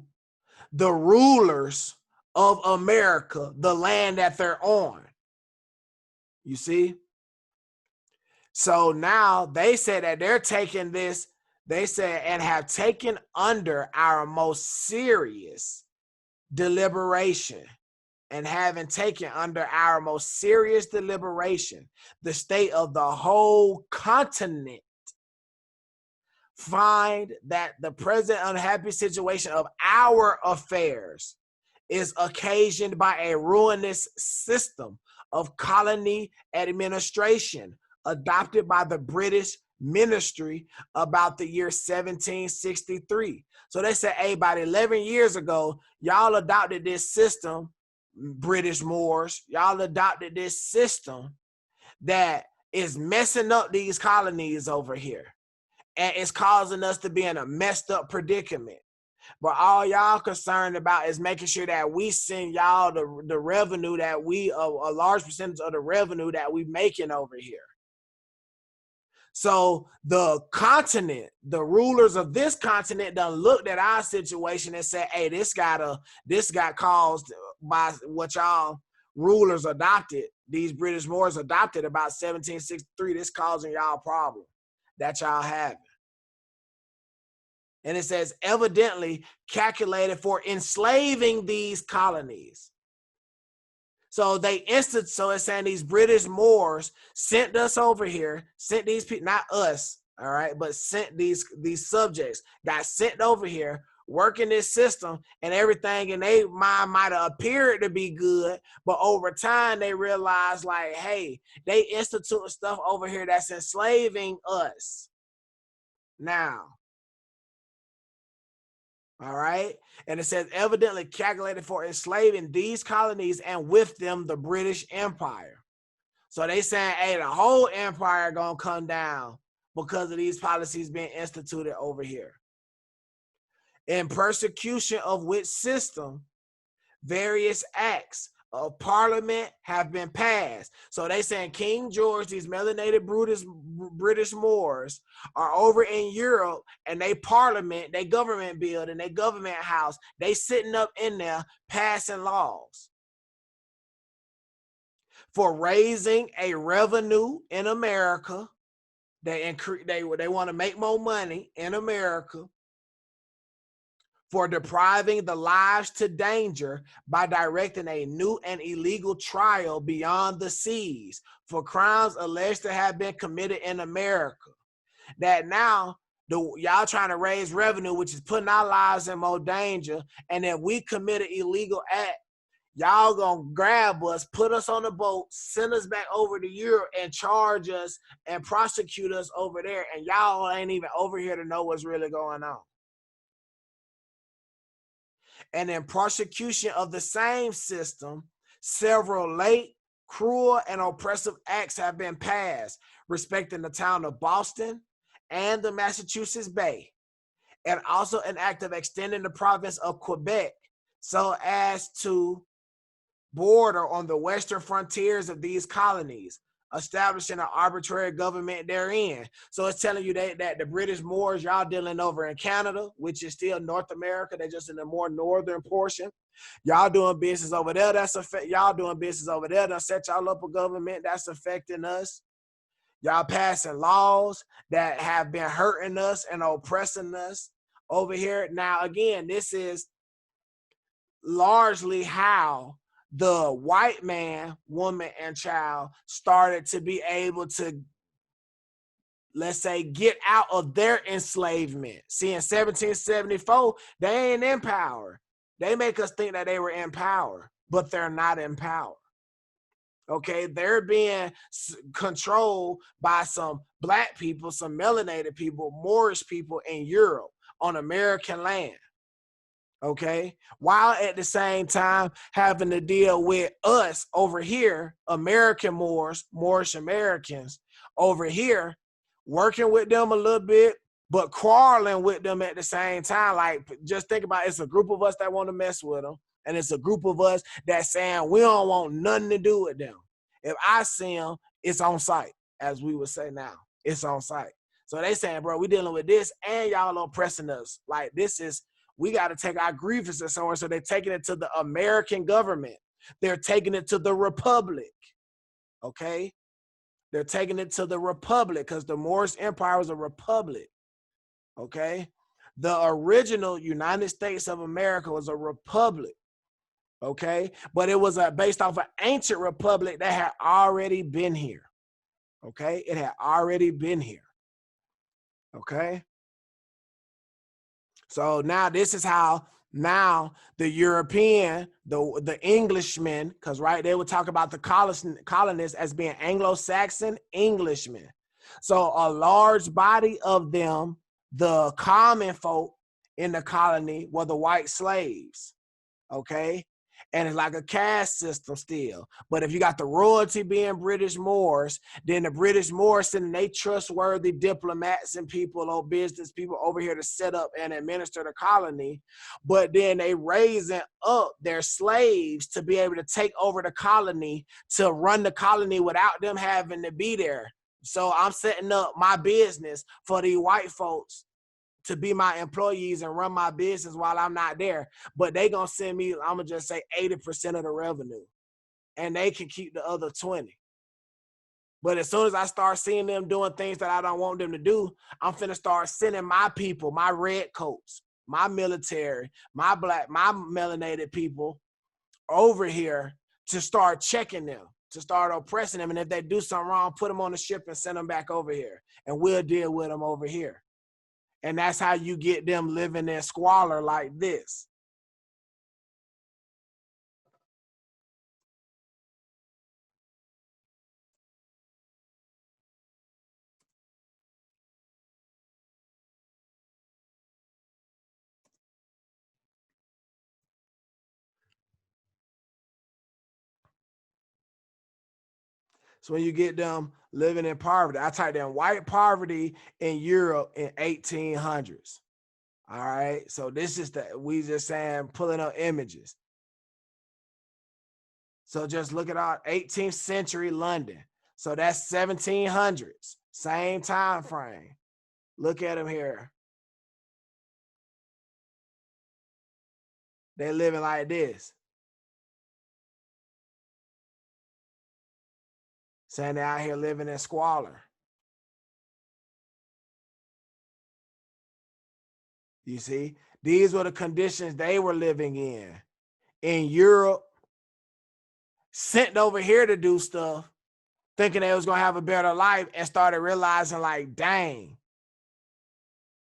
the rulers of America, the land that they're on. You see? So now they say that they're taking this, they say, and have taken under our most serious deliberation, and having taken under our most serious deliberation the state of the whole continent, find that the present unhappy situation of our affairs is occasioned by a ruinous system of colony administration adopted by the British ministry about the year 1763. So they said, hey, about 11 years ago, y'all adopted this system, British Moors, y'all adopted this system that is messing up these colonies over here. And it's causing us to be in a messed up predicament. But all y'all concerned about is making sure that we send y'all the revenue that a large percentage of the revenue that we making over here. So the continent, the rulers of this continent done looked at our situation and said, hey, this got caused by what y'all rulers adopted, these British Moors adopted about 1763. This causing y'all a problem that y'all having. And it says, evidently calculated for enslaving these colonies. So so it's saying these British Moors sent us over here, sent these people, not us, all right, but sent these subjects, got sent over here, working this system, and everything in their mind might have appeared to be good, but over time they realized, like, hey, they instituting stuff over here that's enslaving us. Now, all right. And it says evidently calculated for enslaving these colonies and with them the British Empire. So they saying, hey, the whole empire gonna come down because of these policies being instituted over here. In persecution of which system, various acts of parliament have been passed. So they saying King George, these melanated British Moors are over in Europe, and they parliament, they government building, they government house, they sitting up in there passing laws for raising a revenue in America They want to make more money in America for depriving the lives to danger by directing a new and illegal trial beyond the seas for crimes alleged to have been committed in America. That now y'all trying to raise revenue, which is putting our lives in more danger, and then we commit an illegal act. Y'all gonna grab us, put us on a boat, send us back over to Europe, and charge us and prosecute us over there, and y'all ain't even over here to know what's really going on. And in prosecution of the same system, several late, cruel, and oppressive acts have been passed respecting the town of Boston and the Massachusetts Bay, and also an act of extending the province of Quebec so as to border on the western frontiers of these colonies, establishing an arbitrary government therein. So it's telling you that the British Moors, y'all dealing over in Canada, which is still North America, they're just in the more northern portion. Y'all doing business over there, y'all doing business over there, done set y'all up a government that's affecting us. Y'all passing laws that have been hurting us and oppressing us over here. Now, again, this is largely how the white man, woman, and child started to be able to, let's say, get out of their enslavement. See, in 1774, they ain't in power. They make us think that they were in power, but they're not in power. Okay, they're being controlled by some black people, some melanated people, Moorish people in Europe on American land. Okay, while at the same time having to deal with us over here, American Moorish Americans over here, working with them a little bit, but quarreling with them at the same time. Like, just think about it, it's a group of us that want to mess with them, and it's a group of us that's saying we don't want nothing to do with them. If I see them, it's on site, as we would say now. It's on site. So they saying, bro, we dealing with this, and y'all oppressing us. Like, this is, we got to take our grievances somewhere. So they're taking it to the American government. They're taking it to the Republic. Okay? They're taking it to the Republic because the Moorish Empire was a republic. Okay? The original United States of America was a republic. Okay? But it was based off an ancient republic that had already been here. Okay? It had already been here. Okay? So now this is how now the European, the Englishmen, because right, they would talk about the colonists as being Anglo-Saxon Englishmen. So a large body of them, the common folk in the colony, were the white slaves. Okay. And it's like a caste system still. But if you got the royalty being British Moors, then the British Moors sending they trustworthy diplomats and people or business people over here to set up and administer the colony. But then they raising up their slaves to be able to take over the colony, to run the colony without them having to be there. So I'm setting up my business for the white folks to be my employees and run my business while I'm not there. But they gonna send me, I'm gonna just say 80% of the revenue. And they can keep the other 20. But as soon as I start seeing them doing things that I don't want them to do, I'm finna start sending my people, my red coats, my military, my black, my melanated people over here to start checking them, to start oppressing them. And if they do something wrong, put them on the ship and send them back over here. And we'll deal with them over here. And that's how you get them living in squalor like this. So when you get them living in poverty, I typed in white poverty in Europe in 1800s. All right. So this is we just saying, pulling up images. So just look at our 18th century London. So that's 1700s, same time frame. Look at them here. They're living like this. Saying they're out here living in squalor. You see, these were the conditions they were living in Europe, sent over here to do stuff, thinking they was gonna have a better life, and started realizing like, dang,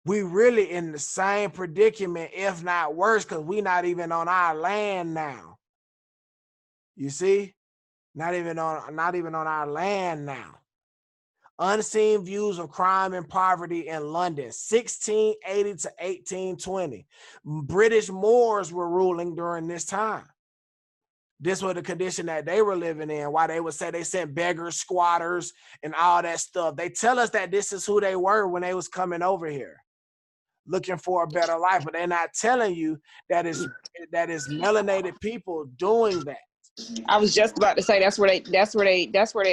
we really in the same predicament, if not worse, because we not even on our land now. You see, not even on our land now. Unseen views of crime and poverty in London, 1680 to 1820. British Moors were ruling during this time. This was the condition that they were living in. Why they would say they sent beggars, squatters, and all that stuff. They tell us that this is who they were when they was coming over here, looking for a better life, but they're not telling you that is melanated people doing that. I was just about to say that's where they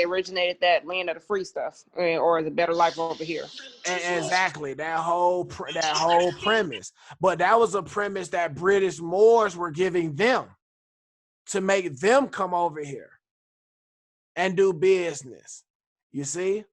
originated that land of the free stuff, or the better life over here. Exactly, that whole premise. But that was a premise that British Moors were giving them to make them come over here and do business. You see?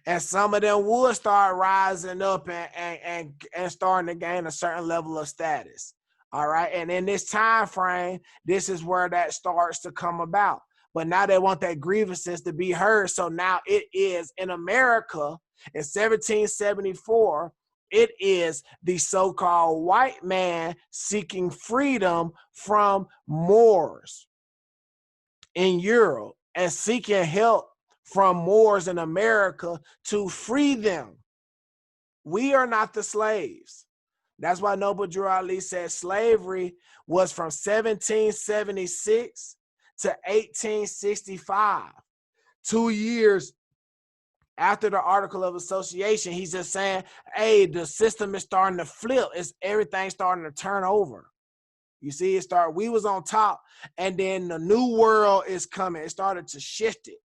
And some of them would start rising up and starting to gain a certain level of status. All right. And in this time frame, this is where that starts to come about. But now they want that grievances to be heard. So now it is in America in 1774, it is the so-called white man seeking freedom from Moors in Europe and seeking help from Moors in America to free them. We are not the slaves. That's why Noble Drew Ali said slavery was from 1776 to 1865. 2 years after the Article of Association, he's just saying, hey, the system is starting to flip. It's everything starting to turn over. You see, we was on top, and then the new world is coming. It started to shift it.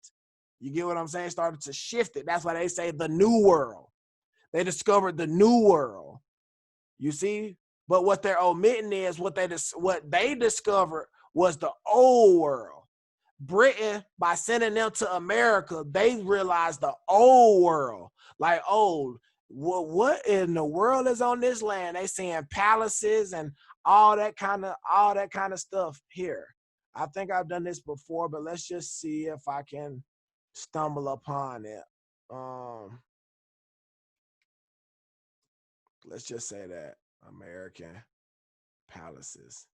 You get what I'm saying? It started to shift it. That's why they say the new world. They discovered the new world. You see? But what they're omitting is what they discovered was the old world. Britain, by sending them to America, they realized the old world. Like, oh, what in the world is on this land? They seeing palaces and all that kind of stuff here. I think I've done this before, but let's just see if I can stumble upon it. Let's just say that American palaces.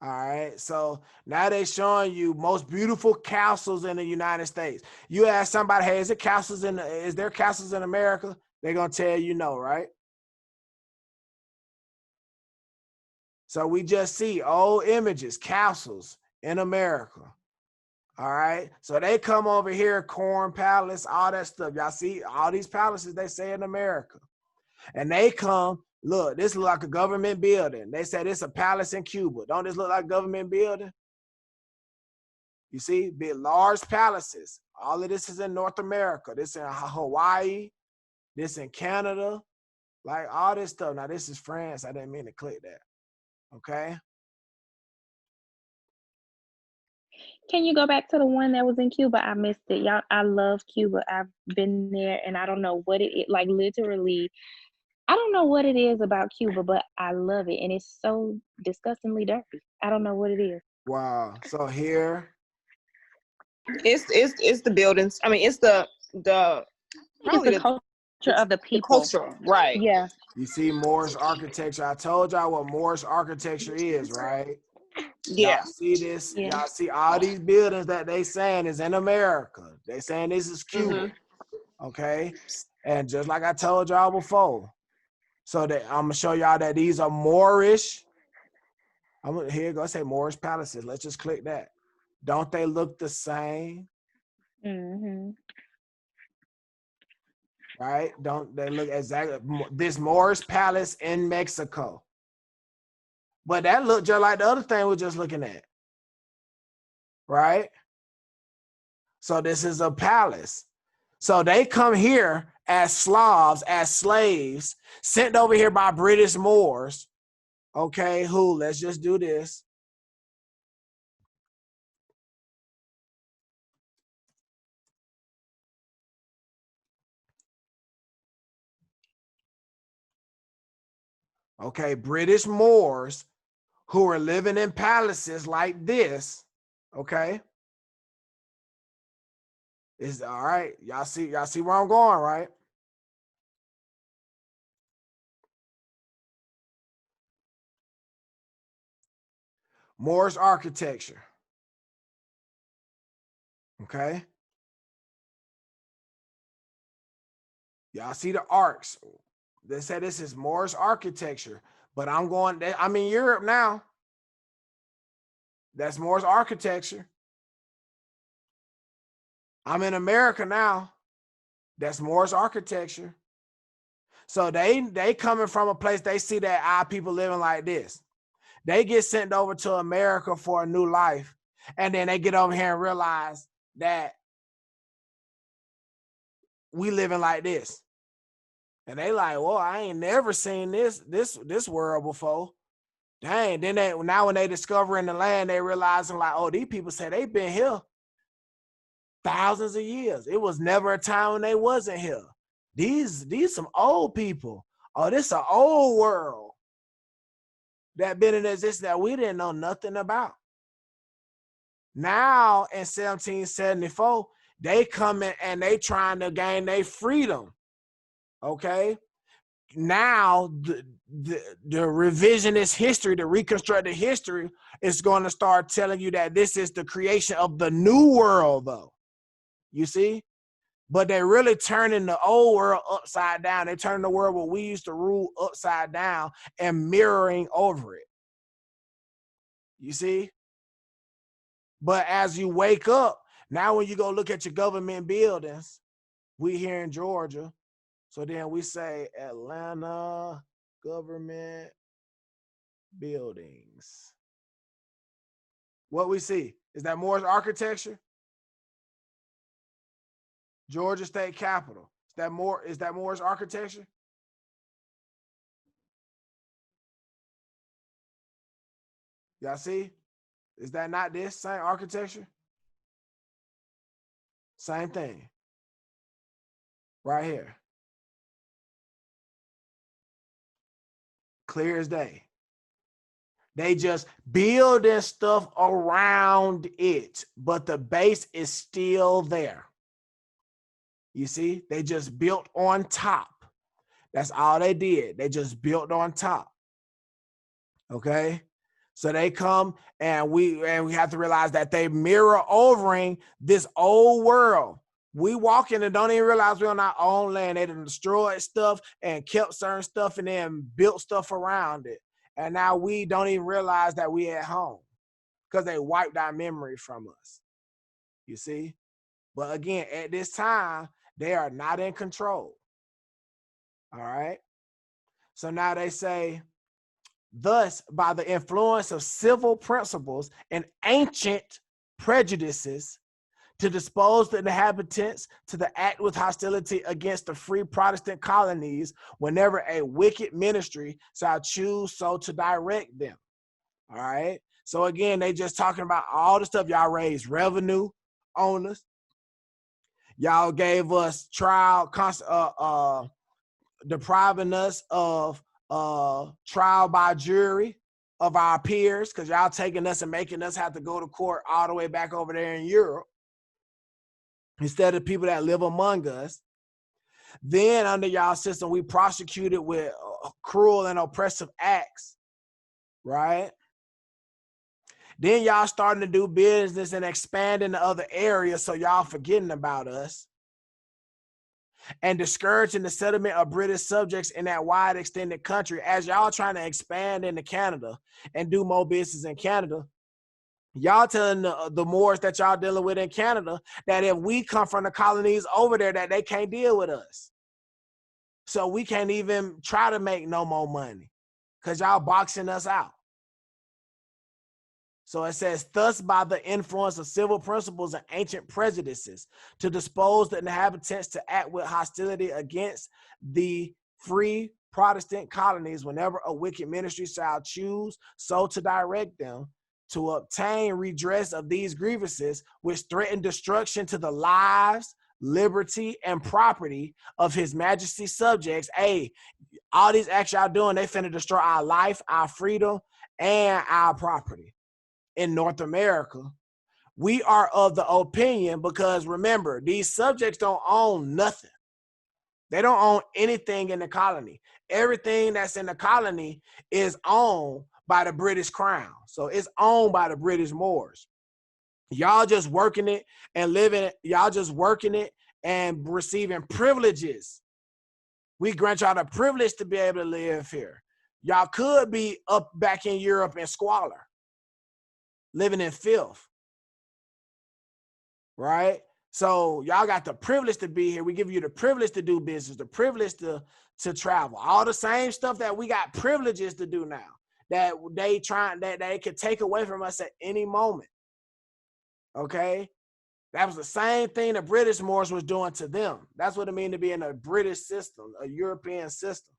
All right, so now they're showing you most beautiful castles in the United States. You ask somebody, hey, is there castles in America? They're gonna tell you no, right? So we just see old images, castles in America. All right, so they come over here, Corn Palace, all that stuff. Y'all see all these palaces they say in America, and they come. Look, this looks like a government building. They said it's a palace in Cuba. Don't this look like a government building? You see, big large palaces. All of this is in North America. This in Hawaii. This in Canada. Like all this stuff. Now this is France. I didn't mean to click that. Okay. Can you go back to the one that was in Cuba? I missed it. Y'all, I love Cuba. I've been there and I don't know what it is. Like literally, I don't know what it is about Cuba, but I love it. And it's so disgustingly dirty. I don't know what it is. Wow. So here. It's the buildings. I mean, it's the It's the culture of the people. The culture, right? Yeah. You see Moorish architecture. I told y'all what Moorish architecture is, right? Yeah. Y'all see this? Yeah. Y'all see all these buildings that they saying is in America. They saying this is Cuba. Okay. And just like I told y'all before, so that I'm gonna show y'all that these are Moorish. Here go say Moorish palaces. Let's just click that. Don't they look the same? Mm-hmm. Right? Don't they look exactly this Moorish palace in Mexico? But that looked just like the other thing we're just looking at. Right? So this is a palace. So they come here as Slavs, as slaves, sent over here by British Moors. Okay, let's just do this. Okay, British Moors who were living in palaces like this, okay? Is all right. Y'all see where I'm going, right? Moorish architecture. Okay. Y'all see the arcs. They say this is Moorish architecture, but I'm in Europe now. That's Moorish architecture. I'm in America now. That's Moorish architecture. So they coming from a place, they see that our people living like this. They get sent over to America for a new life. And then they get over here and realize that we living like this. And they like, well, I ain't never seen this world before. Dang. Then now when they discovering the land, they realizing like, oh, these people say they've been here thousands of years. It was never a time when they wasn't here. These some old people. Oh, this an old world that been in existence that we didn't know nothing about. Now in 1774, they coming and they trying to gain their freedom. Okay. Now the revisionist history, the reconstructed history is going to start telling you that this is the creation of the new world, though. You see? But they're really turning the old world upside down. They're turning the world where we used to rule upside down and mirroring over it. You see? But as you wake up, now when you go look at your government buildings, we here in Georgia, so then we say Atlanta government buildings. What we see, is that Moorish architecture? Georgia State Capitol. Is that Moorish architecture? Y'all see? Is that not this same architecture? Same thing. Right here. Clear as day. They just building stuff around it, but the base is still there. You see, they just built on top. That's all they did. They just built on top. Okay. So they come and we have to realize that they mirror overing this old world. We walk in and don't even realize we're on our own land. They done destroyed stuff and kept certain stuff and then built stuff around it. And now we don't even realize that we at home because they wiped our memory from us. You see? But again, at this time, they are not in control. All right. So now they say, thus, by the influence of civil principles and ancient prejudices, to dispose the inhabitants to the act with hostility against the free Protestant colonies whenever a wicked ministry shall choose so to direct them. All right. So again, they just talking about all the stuff y'all raised revenue on us. Y'all gave us trial, depriving us of trial by jury of our peers, because y'all taking us and making us have to go to court all the way back over there in Europe instead of people that live among us. Then under y'all system, we prosecuted with cruel and oppressive acts, right? Then y'all starting to do business and expanding to other areas, so y'all forgetting about us and discouraging the settlement of British subjects in that wide extended country. As y'all trying to expand into Canada and do more business in Canada, y'all telling the Moors that y'all dealing with in Canada that if we come from the colonies over there, that they can't deal with us. So we can't even try to make no more money because y'all boxing us out. So it says, thus by the influence of civil principles and ancient prejudices, to dispose the inhabitants to act with hostility against the free Protestant colonies whenever a wicked ministry shall choose so to direct them, to obtain redress of these grievances which threaten destruction to the lives, liberty, and property of his majesty's subjects. Hey, all these acts y'all doing, they finna destroy our life, our freedom, and our property in North America. We are of the opinion, because remember, these subjects don't own nothing. They don't own anything in the colony. Everything that's in the colony is owned by the British Crown. So it's owned by the British Moors. Y'all just working it and living it. Y'all just working it and receiving privileges. We grant y'all the privilege to be able to live here. Y'all could be up back in Europe in squalor, living in filth, right? So y'all got the privilege to be here. We give you the privilege to do business, the privilege to travel. All the same stuff that we got privileges to do now, that they could take away from us at any moment. Okay? That was the same thing the British Moors was doing to them. That's what it means to be in a British system, a European system.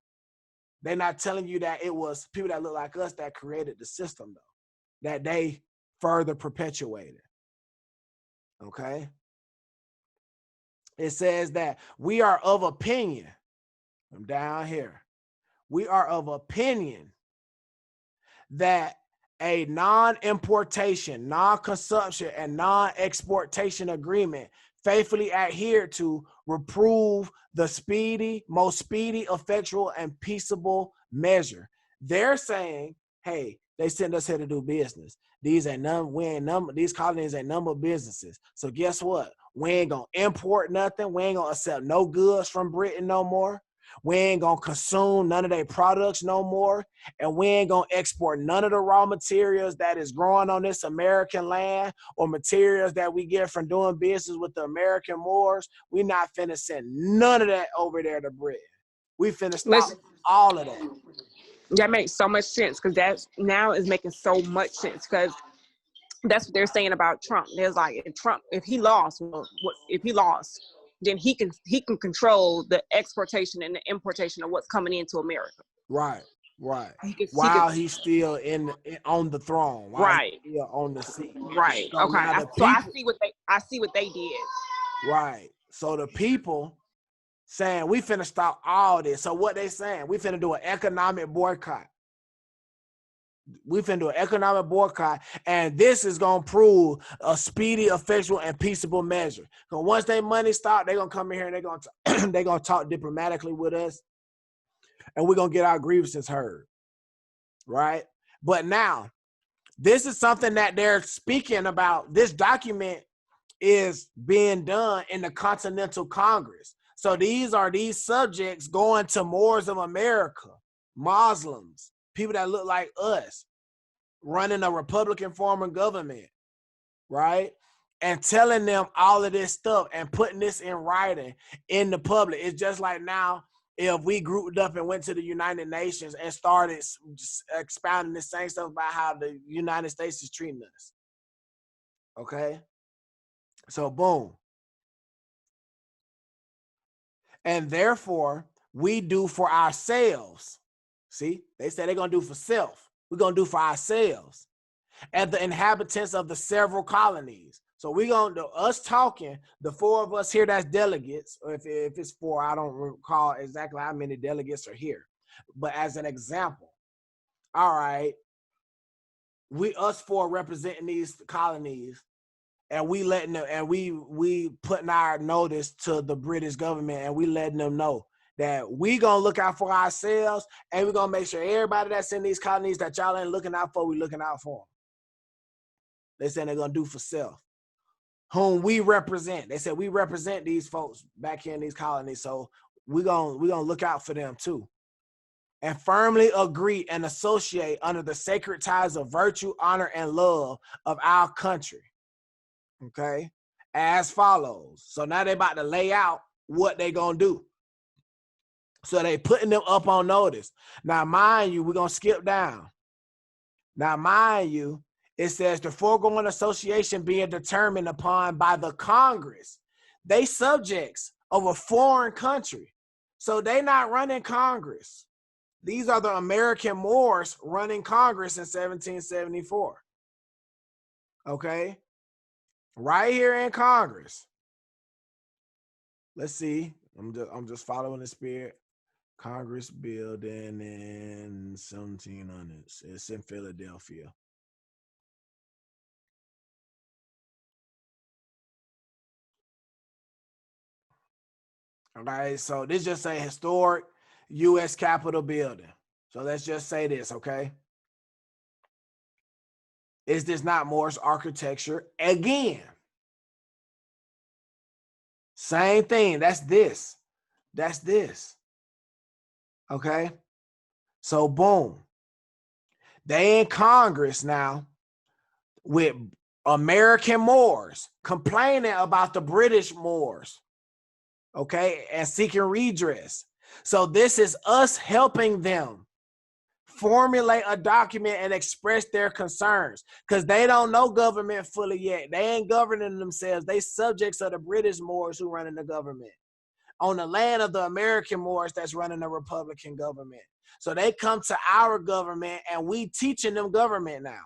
They're not telling you that it was people that look like us that created the system, though, that they further perpetuated. Okay? It says that we are of opinion. I'm down here. We are of opinion that a non-importation, non-consumption, and non-exportation agreement faithfully adhered to reprove the most speedy, effectual, and peaceable measure. They're saying, hey, they sent us here to do business. These colonies ain't number of businesses. So guess what? We ain't gonna import nothing. We ain't gonna accept no goods from Britain no more. We ain't gonna consume none of their products no more. And we ain't gonna export none of the raw materials that is growing on this American land or materials that we get from doing business with the American Moors. We not finna send none of that over there to Britain. We finna stop all of that. That makes so much sense, because that now is making so much sense, because that's what they're saying about Trump. There's like, if he lost, then he can control the exportation and the importation of what's coming into America. Right. While he's still on the throne, while right, he's still on the seat. Right. So okay. I see what they did. Right. So the people saying we finna stop all this. So what they saying? We finna do an economic boycott. We finna do an economic boycott, and this is gonna prove a speedy, effectual, and peaceable measure. Because once their money stop, they're gonna come in here and they're gonna talk diplomatically with us, and we're gonna get our grievances heard. Right? But now, this is something that they're speaking about. This document is being done in the Continental Congress. So these are these subjects going to Moors of America, Muslims, people that look like us, running a Republican form of government, right? And telling them all of this stuff and putting this in writing in the public. It's just like now, if we grouped up and went to the United Nations and started expounding the same stuff about how the United States is treating us. Okay? So boom. And therefore, we do for ourselves. See, they say they're going to do for self. We're going to do for ourselves and the inhabitants of the several colonies. So we're going to, us talking, the four of us here that's delegates, or if it's four, I don't recall exactly how many delegates are here. But as an example, all right, us four representing these colonies, and we letting them, and we putting our notice to the British government, and we letting them know that we gonna look out for ourselves, and we're gonna make sure everybody that's in these colonies that y'all ain't looking out for, we looking out for them. They saying they're gonna do for self. Whom we represent. They said we represent these folks back here in these colonies, so we're gonna look out for them too. And firmly agree and associate under the sacred ties of virtue, honor, and love of our country. Okay, as follows. So now they about to lay out what they gonna do. So they putting them up on notice. Now, mind you, we're gonna skip down. Now, mind you, it says the foregoing association being determined upon by the Congress. They subjects of a foreign country. So they not running Congress. These are the American Moors running Congress in 1774. Okay? Right here in Congress. let's see. I'm just following the spirit. Congress building in 1700s. It's in Philadelphia. Okay, so this just a historic U.S. Capitol building. So let's just say this, okay? Is this not Moorish architecture? Again, same thing. That's this. That's this. Okay? So boom. They in Congress now with American Moors complaining about the British Moors, okay, and seeking redress. So this is us helping them formulate a document and express their concerns because they don't know government fully yet. They ain't governing themselves. They subjects of the British Moors who running the government on the land of the American Moors that's running the Republican government. So they come to our government and we teaching them government now.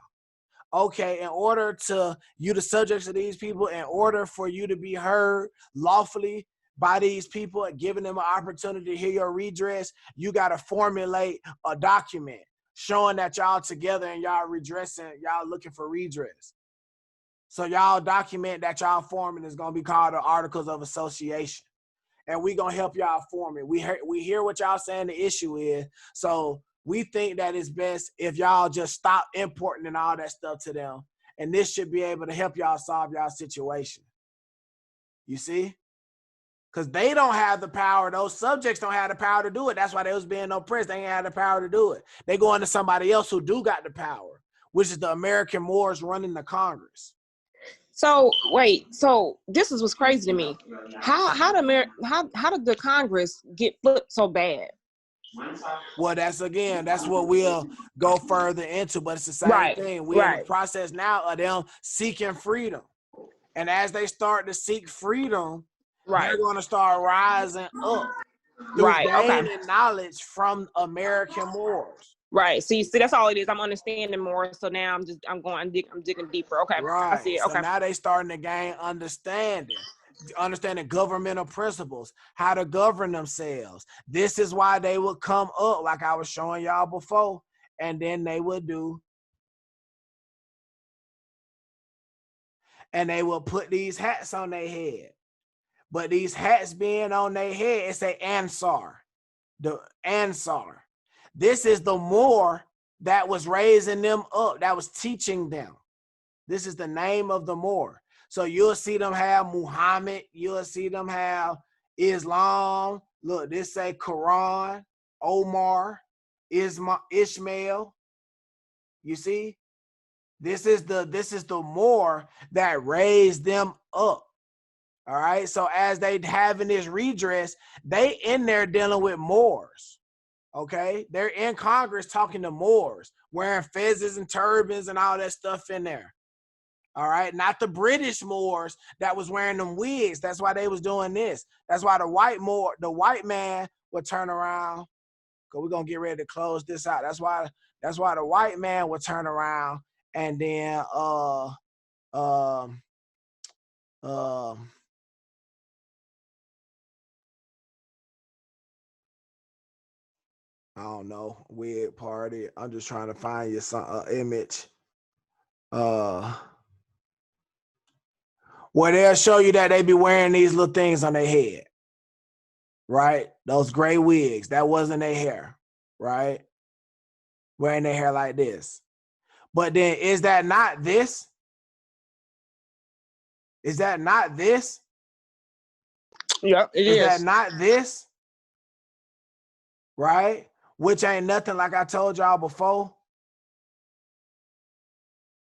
Okay, in order to you the subjects of these people, in order for you to be heard lawfully by these people and giving them an opportunity to hear your redress, you got to formulate a document showing that y'all together and y'all redressing, y'all looking for redress. So y'all document that y'all forming is going to be called the Articles of Association. And we going to help y'all form it. We hear what y'all saying the issue is. So we think that it's best if y'all just stop importing and all that stuff to them. And this should be able to help y'all solve y'all situation. You see? Because they don't have the power. Those subjects don't have the power to do it. That's why they was being oppressed. They ain't have the power to do it. They go into somebody else who do got the power, which is the American Moors running the Congress. So wait, so this is what's crazy to me. How did the Congress get flipped so bad? Well, that's what we'll go further into, but it's the same thing. We're in the process now of them seeking freedom. And as they start to seek freedom, they're going to start rising up through gaining knowledge from American Moors. Right. See, that's all it is. I'm understanding more. So now I'm digging deeper. Okay. Right. I see it. So okay. now they starting to gain understanding governmental principles, how to govern themselves. This is why they would come up, like I was showing y'all before, and then they would do, and they will put these hats on their head. But these hats being on their head, it's a Ansar. The Ansar. This is the Moor that was raising them up, that was teaching them. This is the name of the Moor. So you'll see them have Muhammad. You'll see them have Islam. Look, this say Quran, Omar, Ishmael. You see? This is the Moor that raised them up. All right. So as they having this redress, they in there dealing with Moors. Okay. They're in Congress talking to Moors, wearing fezzes and turbans and all that stuff in there. All right. Not the British Moors that was wearing them wigs. That's why they was doing this. That's why the white man would turn around. Cause we're gonna get ready to close this out. That's why the white man would turn around and then I don't know, weird party. I'm just trying to find you some image. Where they'll show you that they be wearing these little things on their head, right? Those gray wigs, that wasn't their hair, right? Wearing their hair like this. But then is that not this? Is that not this? Yeah, it is. Is that not this? Right? Which ain't nothing like I told y'all before.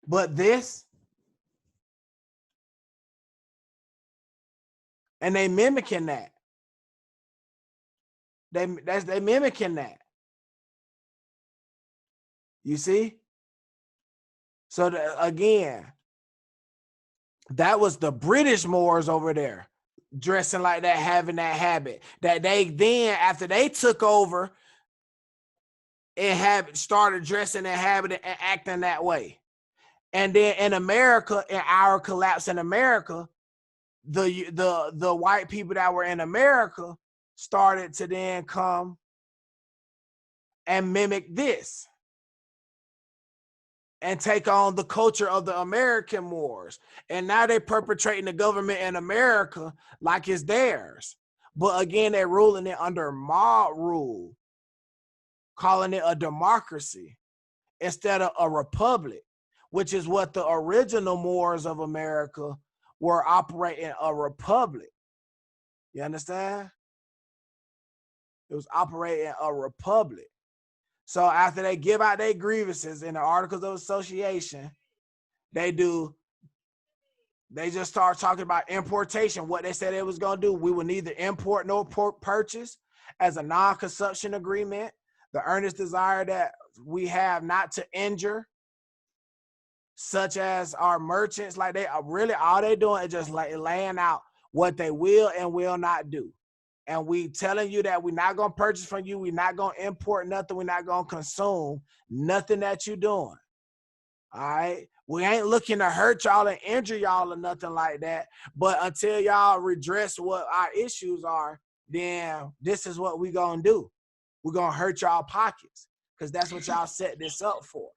But this. And they mimicking that. They mimicking that. You see? So again, that was the British Moors over there dressing like that, having that habit. That they then, after they took over, and started dressing and habit and acting that way. And then in America, in our collapse in America, the white people that were in America started to then come and mimic this and take on the culture of the American Moors. And now they're perpetrating the government in America like it's theirs. But again, they're ruling it under mob rule, calling it a democracy instead of a republic, which is what the original Moors of America were operating, a republic. You understand? It was operating a republic. So after they give out their grievances in the Articles of Association, they just start talking about importation, what they said they was going to do. We will neither import nor purchase as a non-consumption agreement. The earnest desire that we have not to injure, such as our merchants, like they are really, all they doing is just like laying out what they will and will not do. And we telling you that we're not going to purchase from you. We're not going to import nothing. We're not going to consume nothing that you're doing. All right. We ain't looking to hurt y'all and injure y'all or nothing like that. But until y'all redress what our issues are, then this is what we going to do. We're going to hurt y'all pockets because that's what y'all set this up for.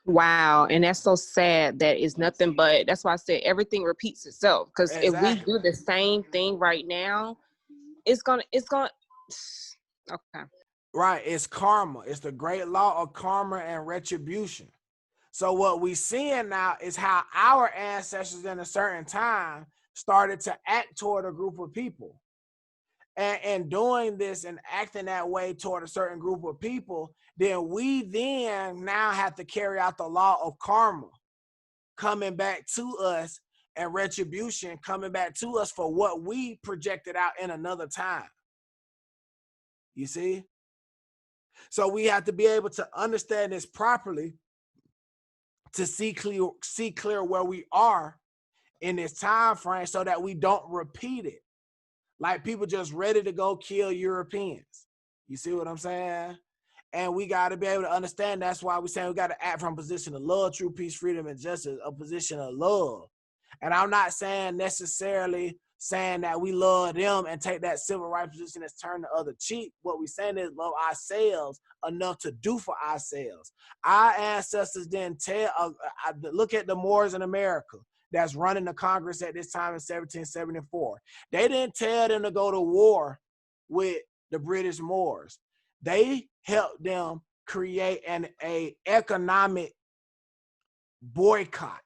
Wow. And that's so sad that it's nothing but, that's why I said everything repeats itself. Because Exactly. if we do the same thing right now, it's gonna okay. Right. It's karma. It's the great law of karma and retribution. So what we seeing now is how our ancestors in a certain time started to act toward a group of people. And doing this and acting that way toward a certain group of people, then we then now have to carry out the law of karma coming back to us and retribution coming back to us for what we projected out in another time. You see? So we have to be able to understand this properly to see clear where we are in this time frame so that we don't repeat it. Like people just ready to go kill Europeans. You see what I'm saying? And we got to be able to understand. That's why we're saying we got to act from a position of love, true peace, freedom, and justice, a position of love. And I'm not saying necessarily saying that we love them and take that civil rights position as turn the other cheek. What we're saying is love ourselves enough to do for ourselves. Our ancestors didn't tell, look at the Moors in America that's running the Congress at this time in 1774. They didn't tell them to go to war with the British Moors. They helped them create an economic boycott.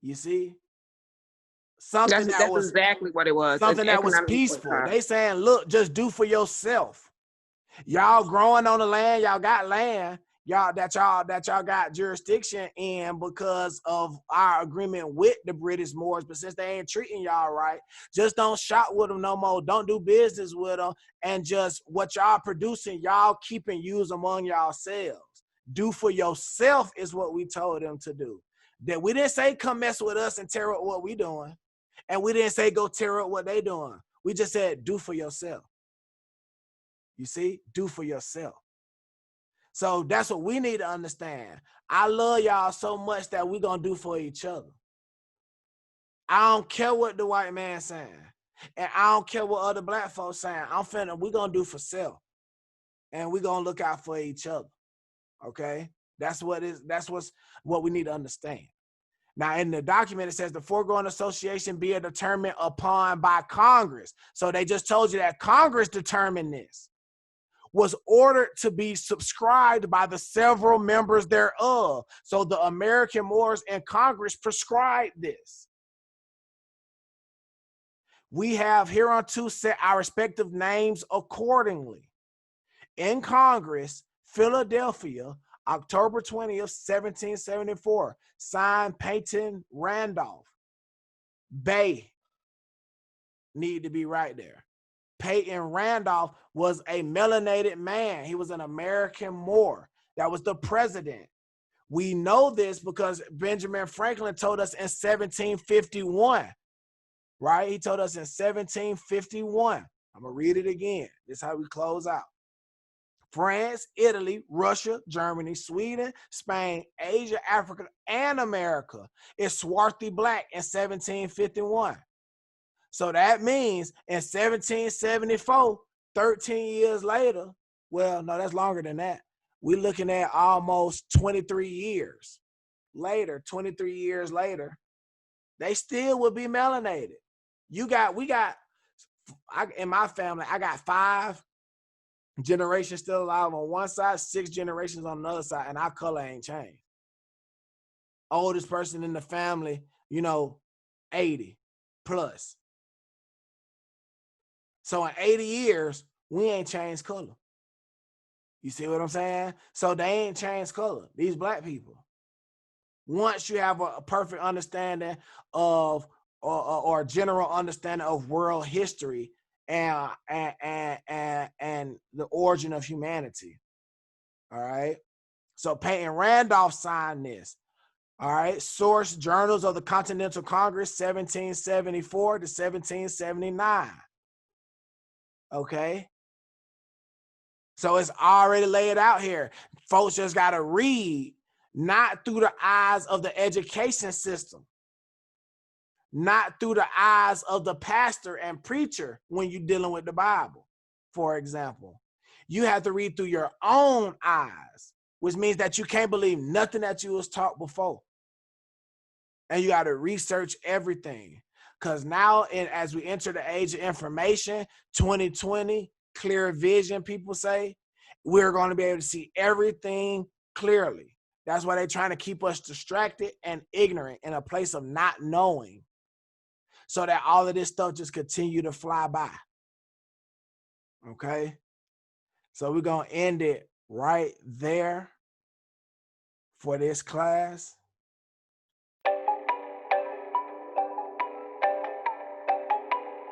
You see? Something That's exactly what it was. Something that was peaceful. Boycott. They saying, look, just do for yourself. Y'all growing on the land, y'all got land, y'all got jurisdiction in because of our agreement with the British Moors. But since they ain't treating y'all right, just don't shop with them no more. Don't do business with them. And just what y'all producing, y'all keep and use among yourselves. Do for yourself is what we told them to do. That we didn't say come mess with us and tear up what we doing. And we didn't say go tear up what they doing. We just said do for yourself. You see? Do for yourself. So that's what we need to understand. I love y'all so much that we're going to do for each other. I don't care what the white man saying. And I don't care what other black folks saying. We're going to do for self. And we're going to look out for each other. Okay? That's what we need to understand. Now, in the document, it says the foregoing association be determined upon by Congress. So they just told you that Congress determined this. Was ordered to be subscribed by the several members thereof. So the American Moors and Congress prescribed this. We have hereunto set our respective names accordingly. In Congress, Philadelphia, October 20th, 1774, signed Peyton Randolph. Bay need to be right there. Peyton Randolph was a melanated man. He was an American Moor. That was the president. We know this because Benjamin Franklin told us in 1751, right? He told us in 1751. I'm going to read it again. This is how we close out. France, Italy, Russia, Germany, Sweden, Spain, Asia, Africa, and America is swarthy black in 1751. So that means in 1774, 13 years later, well, no, that's longer than that. We're looking at almost 23 years later, 23 years later, they still would be melanated. In my family, I got 5 generations still alive on one side, 6 generations on the other side, and our color ain't changed. Oldest person in the family, 80 plus. So in 80 years, we ain't changed color. You see what I'm saying? So they ain't changed color, these black people. Once you have a perfect understanding of or a general understanding of world history and the origin of humanity. All right. So Peyton Randolph signed this. All right. Source Journals of the Continental Congress, 1774 to 1779. Okay. So it's already laid out here. Folks just got to read, not through the eyes of the education system, not through the eyes of the pastor and preacher when you're dealing with the Bible, for example. You have to read through your own eyes, which means that you can't believe nothing that you was taught before. And you got to research everything. Because now, as we enter the age of information, 2020, clear vision, people say, we're going to be able to see everything clearly. That's why they're trying to keep us distracted and ignorant in a place of not knowing, so that all of this stuff just continue to fly by. Okay? So we're going to end it right there for this class.